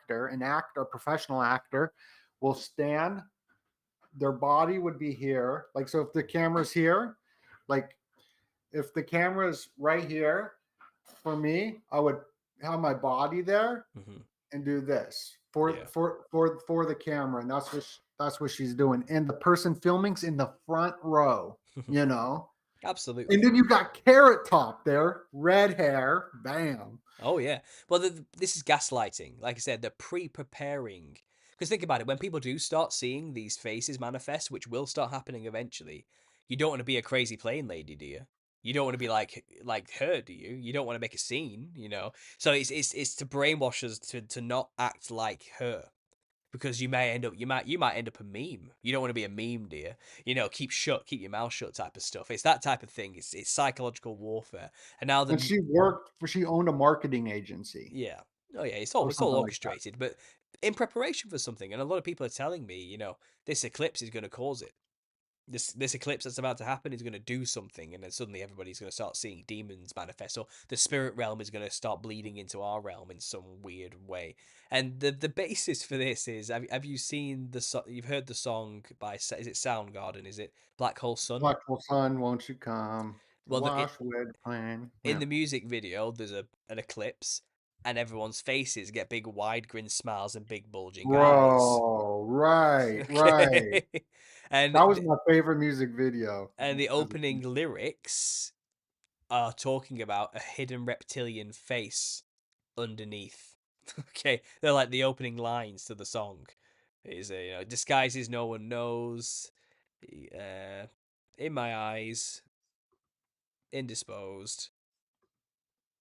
professional actor will stand. Their body would be here. Like, so if the camera's here, like if the camera's right here, for me, I would have my body there Hmm. and do this for Yeah. the camera, and that's what she's doing. And the person filming's in the front row, you know. And Absolutely. then you got Carrot Top there, red hair, bam. Oh yeah. Well, this is gaslighting. Like I said, they're pre-preparing. Because think about it, when people do start seeing these faces manifest, which will start happening eventually, you don't want to be a crazy plane lady, do you? You don't want to be like her, do you? You don't want to make a scene. So it's to brainwash us to not act like her. Because you might end up a meme. You don't want to be a meme, dear. Keep your mouth shut type of stuff. It's that type of thing. It's psychological warfare. And now And she owned a marketing agency yeah. Oh yeah, it's all or it's all something like that. orchestrated, but in preparation for something. And a lot of people are telling me, this eclipse is going to cause it. This eclipse that's about to happen is going to do something, and then suddenly everybody's going to start seeing demons manifest, or the spirit realm is going to start bleeding into our realm in some weird way. And the basis for this is have you seen you've heard the song by is it Soundgarden? Is it Black Hole Sun? Black Hole Sun, won't you come to Well, wash away the pain? in Yeah. the music video, there's an eclipse, and everyone's faces get big, wide grin smiles and big bulging eyes. Bro, right, right. Okay, and That was my favorite music video the as a kid. opening lyrics are talking about a hidden reptilian face underneath. Okay, they're like the opening lines to the song. Is disguises no one knows. Uh, in my eyes, indisposed.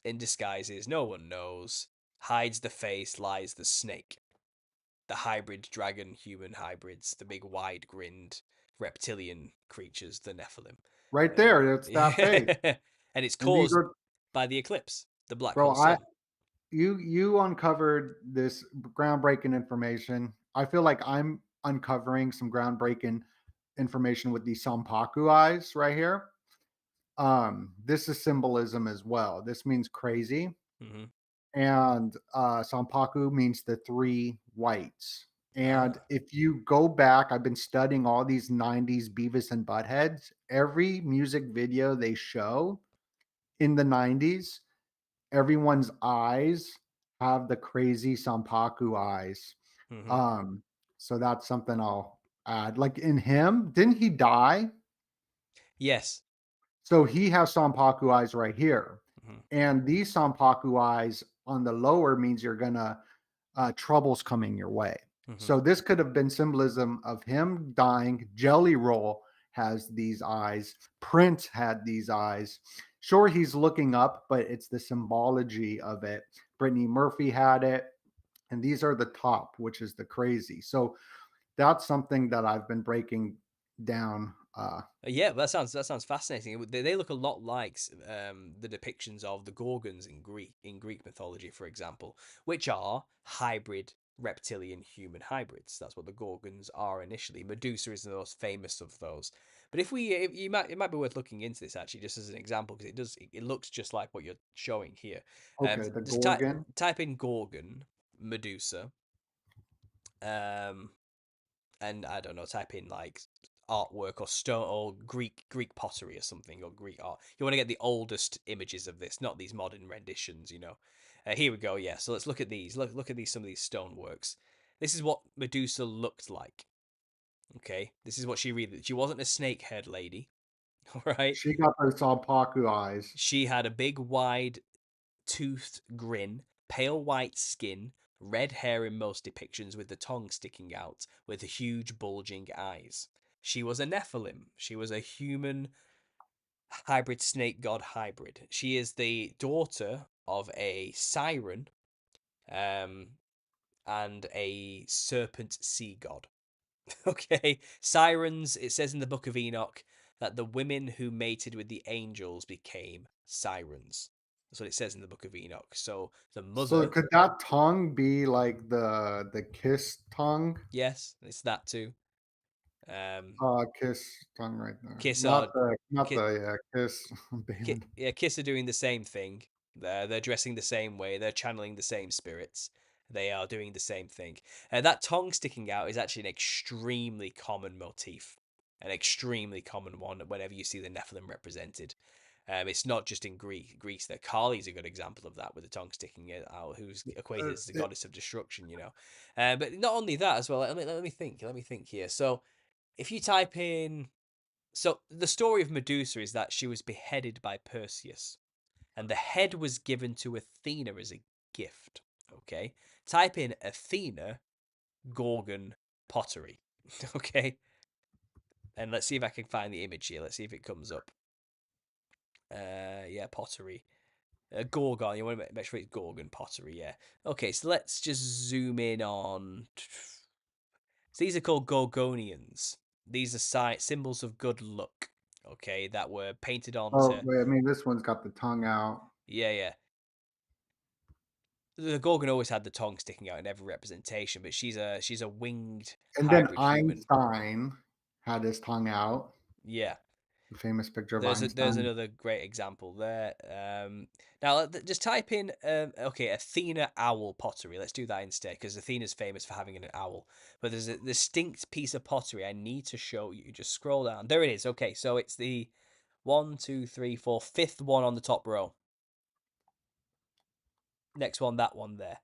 In disguises no one knows. Hides the face, lies the snake. The hybrid dragon human hybrids, the big wide grinned reptilian creatures, the Nephilim. Right there, it's that face. Yeah. And it's And these caused are, by the eclipse, the black bro, hole sun. you uncovered this groundbreaking information. I feel like I'm uncovering some groundbreaking information with these Sampaku eyes right here. This is symbolism as well. This means crazy. Hmm. And Sampaku means the three whites. And Ah. if you go back, I've been studying all these 90s Beavis and Buttheads. Every music video they show in the 90s, everyone's eyes have the crazy Sampaku eyes. Hmm. Um, so that's something I'll add. Like in him, didn't he die? Yes. So he has Sampaku eyes right here. And these Sampaku eyes on the lower means you're gonna troubles coming your way. So this could have been symbolism of him dying. Jelly Roll has these eyes. Prince had these eyes. Sure, he's looking up, but it's the symbology of it. Brittany Murphy had it, and these are the top, which is the crazy. So that's something that I've been breaking down. Yeah, that sounds fascinating. They look a lot like the depictions of the Gorgons in Greek mythology, for example, which are hybrid reptilian human hybrids. That's what the Gorgons are initially. Medusa is the most famous of those. But it might be worth looking into this actually, just as an example, because it looks just like what you're showing here. Okay, the Just Gorgon. type in Gorgon, Medusa, um, and I don't know, type in like artwork or stone or Greek pottery or something, or Greek art. You want to get the oldest images of this, not these modern renditions. Here we go. Yeah, so let's look at these. Look at these, some of these stoneworks. This is what Medusa looked like. Okay, this is what she wasn't a snake-haired lady. All right, She got those Sampaku eyes. she had a big wide toothed grin, pale white skin, red hair in most depictions with the tongue sticking out, with huge bulging eyes. She was a Nephilim. She was a human hybrid snake god hybrid. She is the daughter of a siren um, and a serpent sea god. Okay, sirens, it says in the book of Enoch that the women who mated with the angels became sirens. That's what it says in the book of Enoch. So the So mother, could that tongue be like the kiss tongue? yes, it's that too. Um, Kiss tongue right there. Kiss Not are not Kiss, the kiss band. Yeah, Kiss are doing the same thing. They're dressing the same way. They're channeling the same spirits. They are doing the same thing. That tongue sticking out is actually an extremely common motif, an extremely common one whenever you see the Nephilim represented. It's not just in Greece. That Kali is a good example of that, with the tongue sticking out, who's equated as the It, goddess of destruction. But not only that as well. Let me think. Let me think here. So if you type in, so the story of Medusa is that she was beheaded by Perseus, and the head was given to Athena as a gift. Okay, type in Athena Gorgon pottery. Okay, and let's see if I can find the image here. Let's see if it comes up. Yeah, pottery. Gorgon. You want to make sure it's Gorgon pottery. Yeah. Okay, so let's just zoom in on. So these are called Gorgonians. These are symbols of good luck. Okay, that were painted oh, onto. wait, I mean, this one's got the tongue out. Yeah, yeah. The Gorgon always had the tongue sticking out in every representation, but she's a winged And then hybrid human. Einstein had his tongue out. Yeah. The famous picture of There's Einstein. another great example there. Now just type in okay, Athena owl pottery. Let's do that instead, because Athena's famous for having an owl. But there's a distinct piece of pottery I need to show you. Just scroll down. There it is. Okay, so it's the 1, 2, 3, 4, fifth one on the top row. Next one, that one there.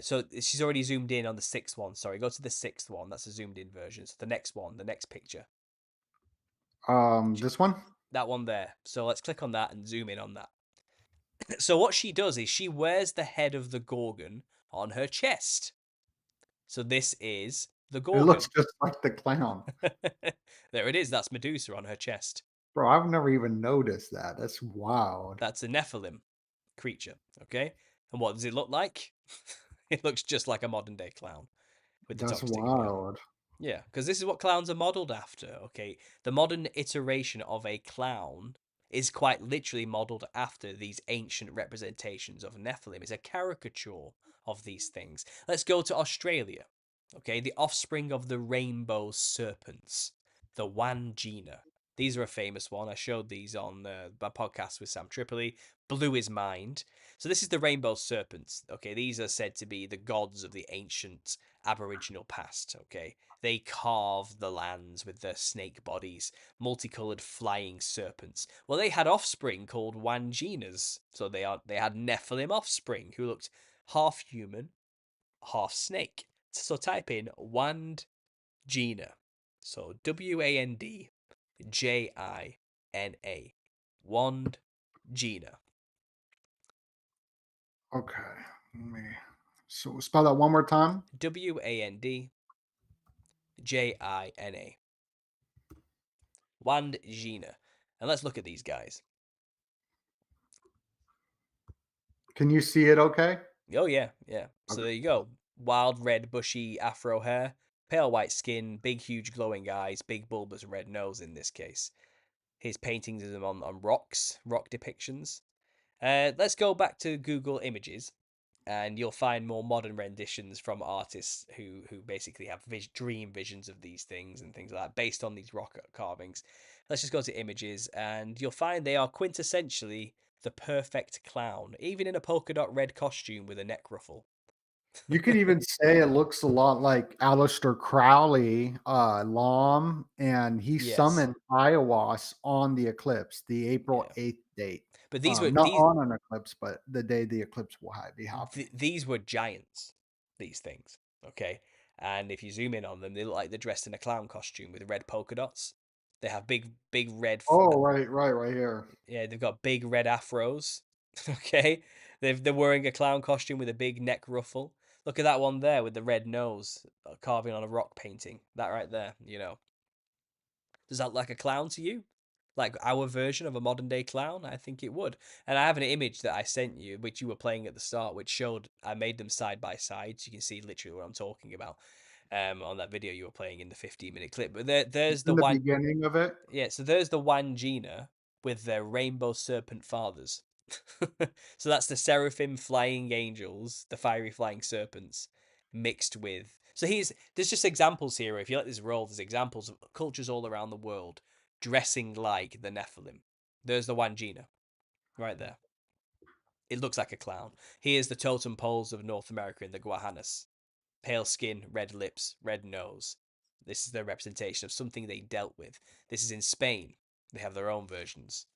So she's already zoomed in on the sixth one. Sorry, go to the sixth one. That's a zoomed in version. So the next one, the next picture, This one. that one there. So let's click on that and zoom in on that. So what she does is she wears the head of the Gorgon on her chest. So this is the It looks Gorgon. just like the clown. There it is. That's Medusa on her chest. Bro, I've never even noticed that. That's wild. That's a Nephilim creature. Okay. And what does it look like? It looks just like a modern day clown with the That's tongue sticking out. wild. Yeah, because this is what clowns are modeled after. Okay, the modern iteration of a clown is quite literally modeled after these ancient representations of Nephilim. It's a caricature of these things. Let's go to Australia. Okay, the offspring of the rainbow serpents, the Wangina. These are a famous one. I showed these on my podcast with Sam Tripoli. Blew his mind. So this is the rainbow serpents. Okay, these are said to be the gods of the ancient Aboriginal past. Okay, they carve the lands with their snake bodies, multicolored flying serpents. Well, they had offspring called Wanginas, so they had Nephilim offspring who looked half human, half snake. So type in Wangina. So Wandjina. Wandjina. Okay. Let me so spell that one more time. Wandjina. Wandjina. And let's look at these guys. Can you see it okay? Oh yeah, yeah. So Okay. there you go. Wild red bushy afro hair, pale white skin, big huge glowing eyes, big bulbous red nose in this case. His paintings are on rocks, rock depictions. Let's go back to Google Images, and you'll find more modern renditions from artists who basically have dream visions of these things and things like that based on these rock carvings. Let's just go to Images, and you'll find they are quintessentially the perfect clown, even in a polka dot red costume with a neck ruffle. You could even say it looks a lot like Aleister Crowley, Lom, and he Yes, summoned Iowas on the eclipse, the April yeah. 8th date. But these were Not on an eclipse, but the day the eclipse will be happening. these were giants. These things, okay. And if you zoom in on them, they look like they're dressed in a clown costume with red polka dots. They have big red. Oh, right here. Yeah, they've got big red afros. Okay, they're wearing a clown costume with a big neck ruffle. Look at that one there with the red nose carving on a rock painting. That right there, does that look like a clown to you? Like our version of a modern day clown? I think it would. And I have an image that I sent you, which you were playing at the start, which showed I made them side by side, so you can see literally what I'm talking about. On that video you were playing in the 15-minute clip. But there's It's the in the one. beginning of it. Yeah, so there's the Wandjina with their rainbow serpent fathers. So that's the seraphim flying angels, the fiery flying serpents, mixed with. So there's just examples here. If you let this roll, there's examples of cultures all around the world dressing like the Nephilim. There's the Wandjina right there. It looks like a clown. Here's the totem poles of North America in the Guajanas. Pale skin, red lips, red nose. This is their representation of something they dealt with. This is in Spain. They have their own versions.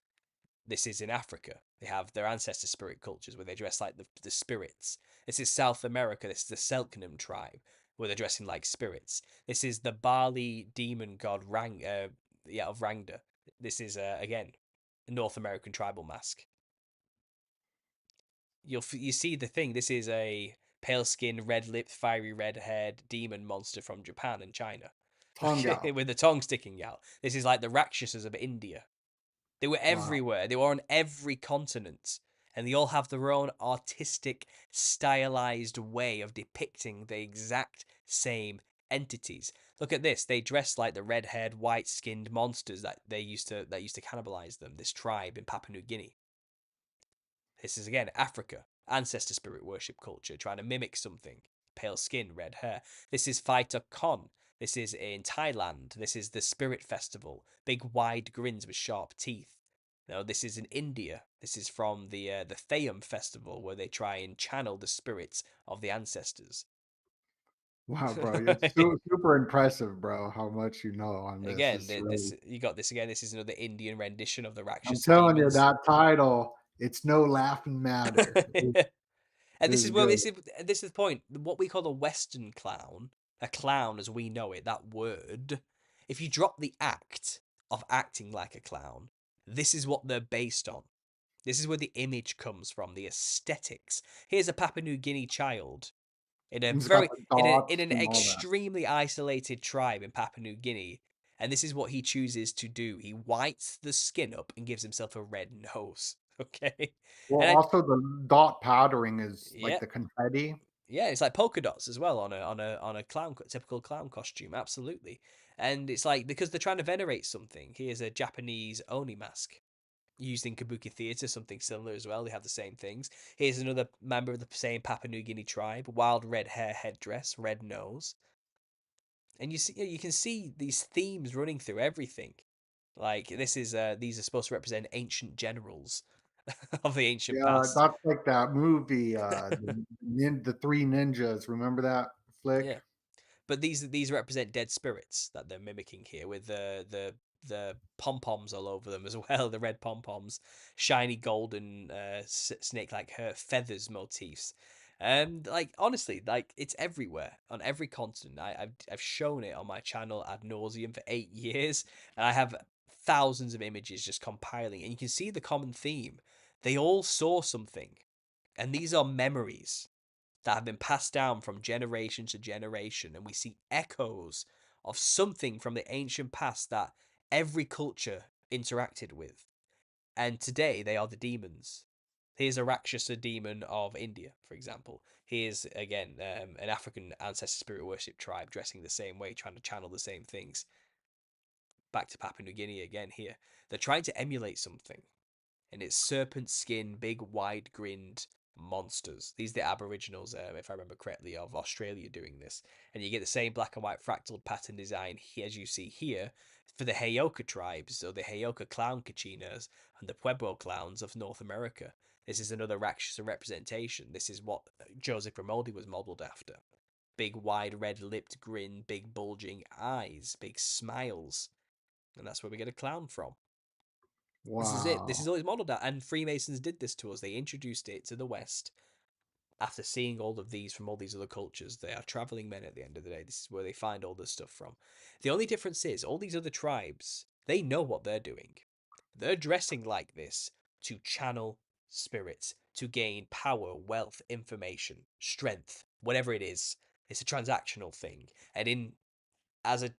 This is in Africa. They have their ancestor spirit cultures where they dress like the spirits. This is South America. This is the Selknam tribe where they're dressing like spirits. This is the Bali demon god of Rangda. This is again a North American tribal mask. You see the thing. This is a pale skinned, red lipped, fiery red haired demon monster from Japan and China. Tongue Okay, out. with the tongue sticking out. This is like the Rakshasas of India. They were Wow. everywhere. They were on every continent. And they all have their own artistic, stylized way of depicting the exact same entities. Look at this. They dress like the red-haired, white-skinned monsters that used to cannibalize them, this tribe in Papua New Guinea. This is again Africa, ancestor spirit worship culture, trying to mimic something. Pale skin, red hair. This is Fighter Con. This is in Thailand. This is the Spirit Festival. Big wide grins with sharp teeth. No, this is in India. This is from the Theyyam Festival, where they try and channel the spirits of the ancestors. Wow, bro. It's super impressive, bro, how much you know on this. Again, It's really, this you got this again. This is another Indian rendition of the I'm Rakshasa telling you, demons. that title, it's no laughing matter. And this It's is where good. this is the point. What we call a Western clown, a clown as we know it, that word. If you drop the act of acting like a clown, this is what they're based on. This is where the image comes from, the aesthetics. Here's a Papua New Guinea child in a It's got very the in dots an and all that. extremely isolated tribe in Papua New Guinea, and this is what he chooses to do. He whites the skin up and gives himself a red nose. Okay, Well, and also the dot powdering is like yeah, the confetti. yeah, it's like polka dots as well on a typical clown costume, absolutely. And it's like because they're trying to venerate something. Here's a Japanese oni mask used in kabuki theatre, something similar as well. They have the same things. Here's another member of the same Papua New Guinea tribe, wild red hair, headdress, red nose, and you can see these themes running through everything. Like this is these are supposed to represent ancient generals of the ancient Yeah, past. that's like that movie, the Three Ninjas. Remember that flick? Yeah. But these represent dead spirits that they're mimicking here with the pom poms all over them as well. The red pom poms, shiny golden snake like her feathers motifs. And like honestly, like it's everywhere on every continent. I've shown it on my channel ad nauseum for 8 years, and I have thousands of images just compiling, and you can see the common theme. They all saw something. And these are memories that have been passed down from generation to generation, and we see echoes of something from the ancient past that every culture interacted with. And today they are the demons. Here's a Rakshasa demon of India, for example. Here's, again, an African ancestor spirit worship tribe dressing the same way, trying to channel the same things. Back to Papua New Guinea again here. They're trying to emulate something, and it's serpent skin, big, wide-grinned monsters. These are the Aboriginals, if I remember correctly, of Australia doing this. And you get the same black and white fractal pattern design as you see here for the Heyoka tribes, or the Heyoka clown kachinas and the Pueblo clowns of North America. This is another Rakshasa representation. This is what Joseph Grimaldi was modelled after. Big, wide, red-lipped grin, big, bulging eyes, big smiles. And that's where we get a clown from. This is it. This is Wow. all it's modeled at. And Freemasons did this to us. They introduced it to the West after seeing all of these from all these other cultures. They are traveling men at the end of the day. This is where they find all this stuff from. The only difference is all these other tribes, they know what they're doing. They're dressing like this to channel spirits, to gain power, wealth, information, strength, whatever it is. It's a transactional thing. And as a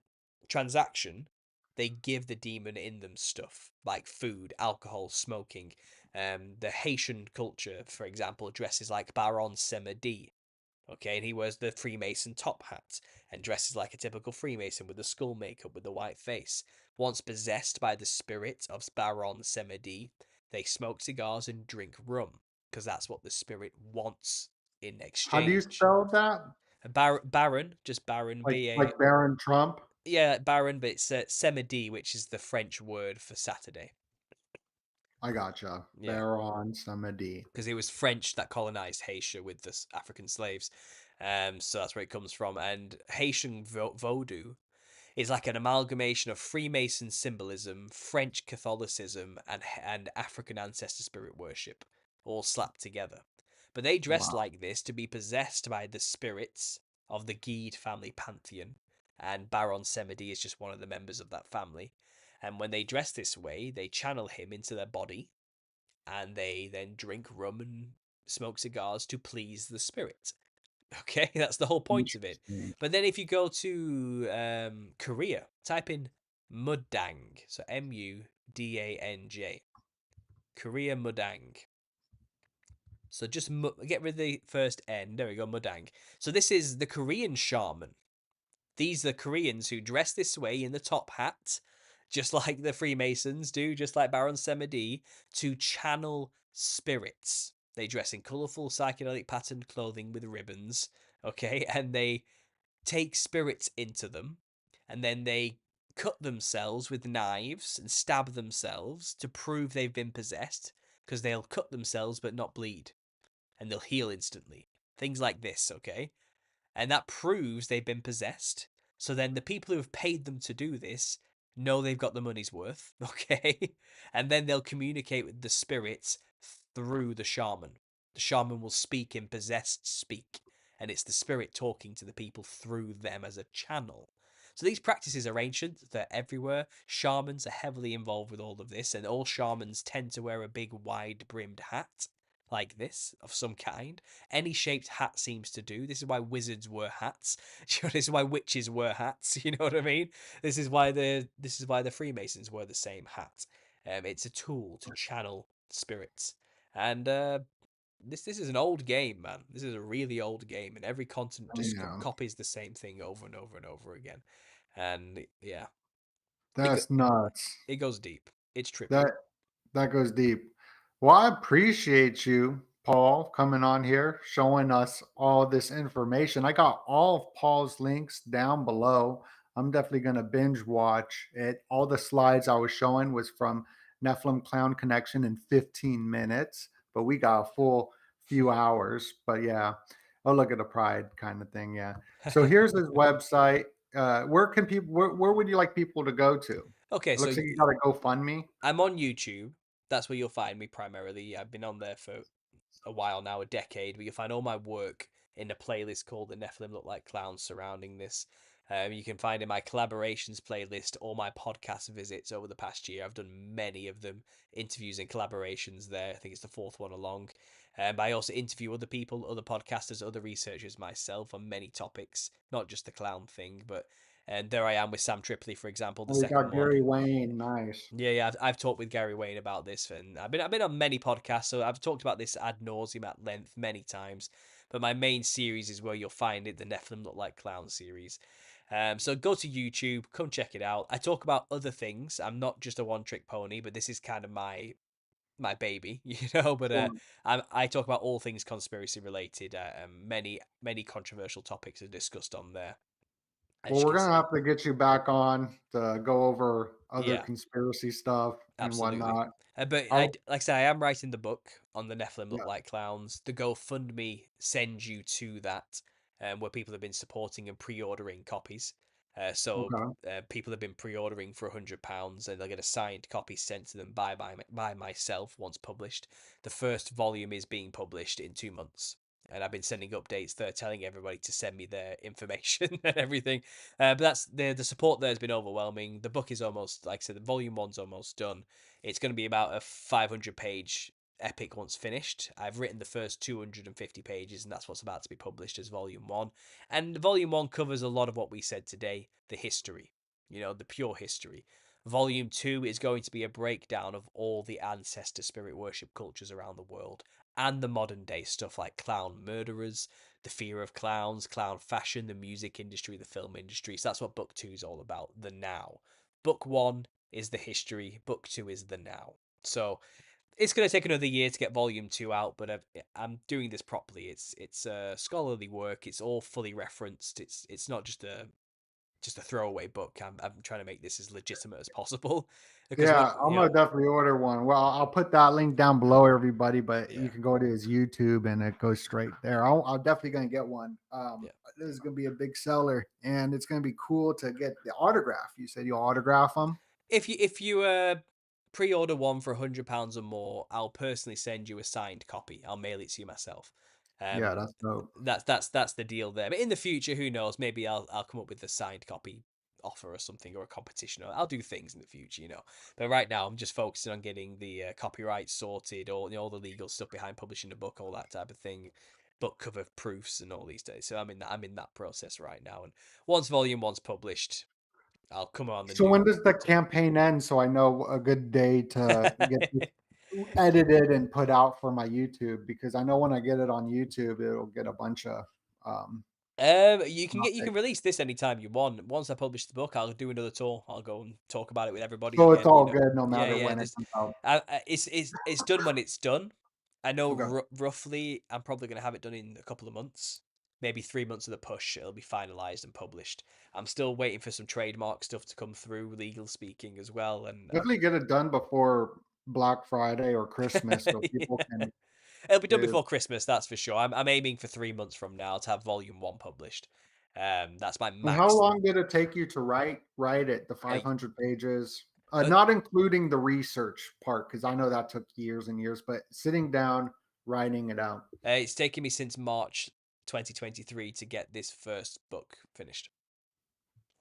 transaction, they give the demon in them stuff like food, alcohol, smoking. The Haitian culture, for example, dresses like Baron Samedi. Okay, and he wears the Freemason top hat and dresses like a typical Freemason with the skull makeup with the white face. Once possessed by the spirit of Baron Samedi, they smoke cigars and drink rum because that's what the spirit wants in How do you exchange. spell that? Baron, just Baron, Like Baron Trump? yeah, Baron, but it's Semedi, which is the French word for Saturday. I gotcha. Yeah, Baron Samedi. because it was French that colonized Haiti with the African slaves. So that's where it comes from. And Haitian voodoo is like an amalgamation of Freemason symbolism, French Catholicism, and African ancestor spirit worship, all slapped together. But they dress Wow. like this to be possessed by the spirits of the Guide family pantheon, and Baron Semedi is just one of the members of that family. And when they dress this way, they channel him into their body, and they then drink rum and smoke cigars to please the spirit. Okay, that's the whole point of it. Interesting. But then if you go to Korea, type in Mudang, so Mudanj, Korea Mudang. So just get rid of the first N. There we go, Mudang. So this is the Korean shaman. These are the Koreans who dress this way in the top hat, just like the Freemasons do, just like Baron Semedi, to channel spirits. They dress in colourful psychedelic patterned clothing with ribbons, okay, and they take spirits into them, and then they cut themselves with knives and stab themselves to prove they've been possessed, because they'll cut themselves but not bleed, and they'll heal instantly. Things like this, okay? And that proves they've been possessed. So then the people who have paid them to do this know they've got the money's worth, okay? And then they'll communicate with the spirits through the shaman. The shaman will speak in possessed speak, and it's the spirit talking to the people through them as a channel. So these practices are ancient, they're everywhere. Shamans are heavily involved with all of this, and all shamans tend to wear a big wide brimmed hat like this of some kind. Any shaped hat seems to do. This is why wizards wear hats. This is why witches wear hats. You know what I mean? This is why the Freemasons wear the same hat. It's a tool to channel spirits, and this is an old game, man. This is a really old game, and every continent just Yeah. copies the same thing over and over and over again. And yeah, it That's nuts. it goes deep. It's trippy. That that goes deep. Well, I appreciate you, Paul, coming on here, showing us all this information. I got all of Paul's links down below. I'm definitely going to binge watch it. All the slides I was showing was from Nephilim Clown Connection in 15 minutes, but we got a full few hours. But yeah, oh, look at the pride kind of thing. Yeah. So here's his website. Where can people, where would you like people to go to? Okay, It so looks like you got a GoFundMe. I'm on YouTube. That's where you'll find me primarily. I've been on there for a while now, a decade, but you'll find all my work in a playlist called The Nephilim Look Like Clowns surrounding this. You can find in my collaborations playlist all my podcast visits over the past year. I've done many of them, interviews and collaborations there. I think it's the fourth one along. But I also interview other people, other podcasters, other researchers myself on many topics, not just the clown thing. But and there I am with Sam Tripoli, for example, the Oh, we second got one. Gary Wayne. Nice. Yeah, I've talked with Gary Wayne about this, and I've been on many podcasts, so I've talked about this ad nauseum at length many times. But my main series is where you'll find it, the Nephilim Look Like Clown series. So go to YouTube, come check it out. I talk about other things. I'm not just a one-trick pony, but this is kind of my baby, you know. But Sure. I talk about all things conspiracy related. Many controversial topics are discussed on there, as Well, you we're can gonna see. have to get you back on to go over other Yeah. conspiracy stuff and Absolutely. whatnot. But I'll, like I say, I am writing the book on the Nephilim Look yeah. Like Clowns. The GoFundMe sends you to that, where people have been supporting and pre-ordering copies. So Okay. people have been pre-ordering for £100, and they'll get a signed copy sent to them by myself once published. The first volume is being published in 2 months. And I've been sending updates there, telling everybody to send me their information and everything. But that's the support there has been overwhelming. The book is almost, like I said, the volume one's almost done. It's going to be about a 500-page epic once finished. I've written the first 250 pages, and that's what's about to be published as volume one. And volume one covers a lot of what we said today, the history, the pure history. Volume two is going to be a breakdown of all the ancestor spirit worship cultures around the world and the modern day stuff like clown murderers, the fear of clowns, clown fashion, the music industry, the film industry. So that's what book two is all about, the now. Book one is the history, book two is the now. So it's going to take another year to get volume two out, but I'm doing this properly. It's scholarly work. It's all fully referenced. It's not just a throwaway book. I'm trying to make this as legitimate as possible because Yeah, I'm gonna definitely order one. Well, I'll put that link down below, everybody, but you yeah, can go to his YouTube and it goes straight there. I'm definitely gonna get one. yeah. This is gonna be a big seller, and it's gonna be cool to get the autograph. You said you'll autograph them. If you pre-order one for £100 or more, I'll personally send you a signed copy. I'll mail it to you myself. Yeah, Um, that's dope. that's the deal there. But in the future, who knows? Maybe I'll come up with a signed copy offer or something, or a competition. Or I'll do things in the future. But right now, I'm just focusing on getting the copyright sorted, or all the legal stuff behind publishing a book, all that type of thing, book cover proofs, and all these days. So I'm in that process right now. And once volume one's published, I'll come on the So when new does the book two. campaign end? So I know a good day to get this edited and put out for my YouTube, because I know when I get it on YouTube, it'll get a bunch of um You can traffic. release this anytime you want. Once I publish the book, I'll do another tour. I'll go and talk about it with everybody So it's again. all good no Yeah, matter yeah. when it comes out. It's done when it's done. I know Okay. roughly. I'm probably gonna have it done in a couple of months, maybe 3 months of the push. It'll be finalized and published. I'm still waiting for some trademark stuff to come through, legal speaking as well. And Definitely get it done before Black Friday or Christmas so people yeah. can It'll be done do. before Christmas, that's for sure. I'm aiming for 3 months from now to have volume one published. That's my And how max. long did it take you to write it, the I, 500 pages? uh, Not including the research part, because I know that took years and years, but sitting down, writing it out. it's taken me since March 2023 to get this first book finished.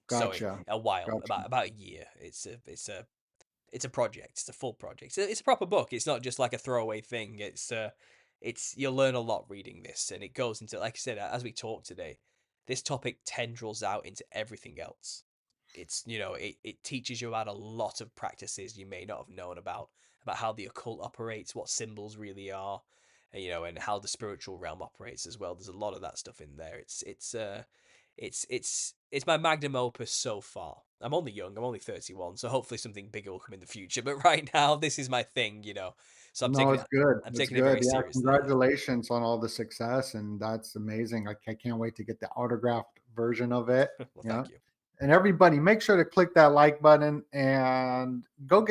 So Gotcha. a while, Gotcha. about a year. It's a project. It's a full project. It's a proper book. It's not just like a throwaway thing. It's you'll learn a lot reading this, and it goes into, like I said, as we talk today, this topic tendrils out into everything else. It teaches you about a lot of practices you may not have known about how the occult operates, what symbols really are, and how the spiritual realm operates as well. There's a lot of that stuff in there. It's my magnum opus so far. I'm only young. I'm only 31, so hopefully something bigger will come in the future. But right now, this is my thing. So I'm No, taking it's it. good. I'm It's taking it good. very Yeah, seriously. congratulations on all the success, and that's amazing. I can't wait to get the autographed version of it. Well, Yeah. thank you. And everybody, make sure to click that like button and go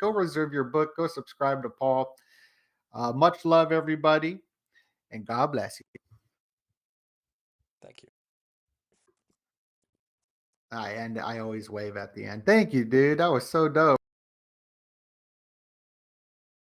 reserve your book. Go subscribe to Paul. Much love, everybody, and God bless you. Thank you. And I always wave at the end. Thank you, dude. That was so dope.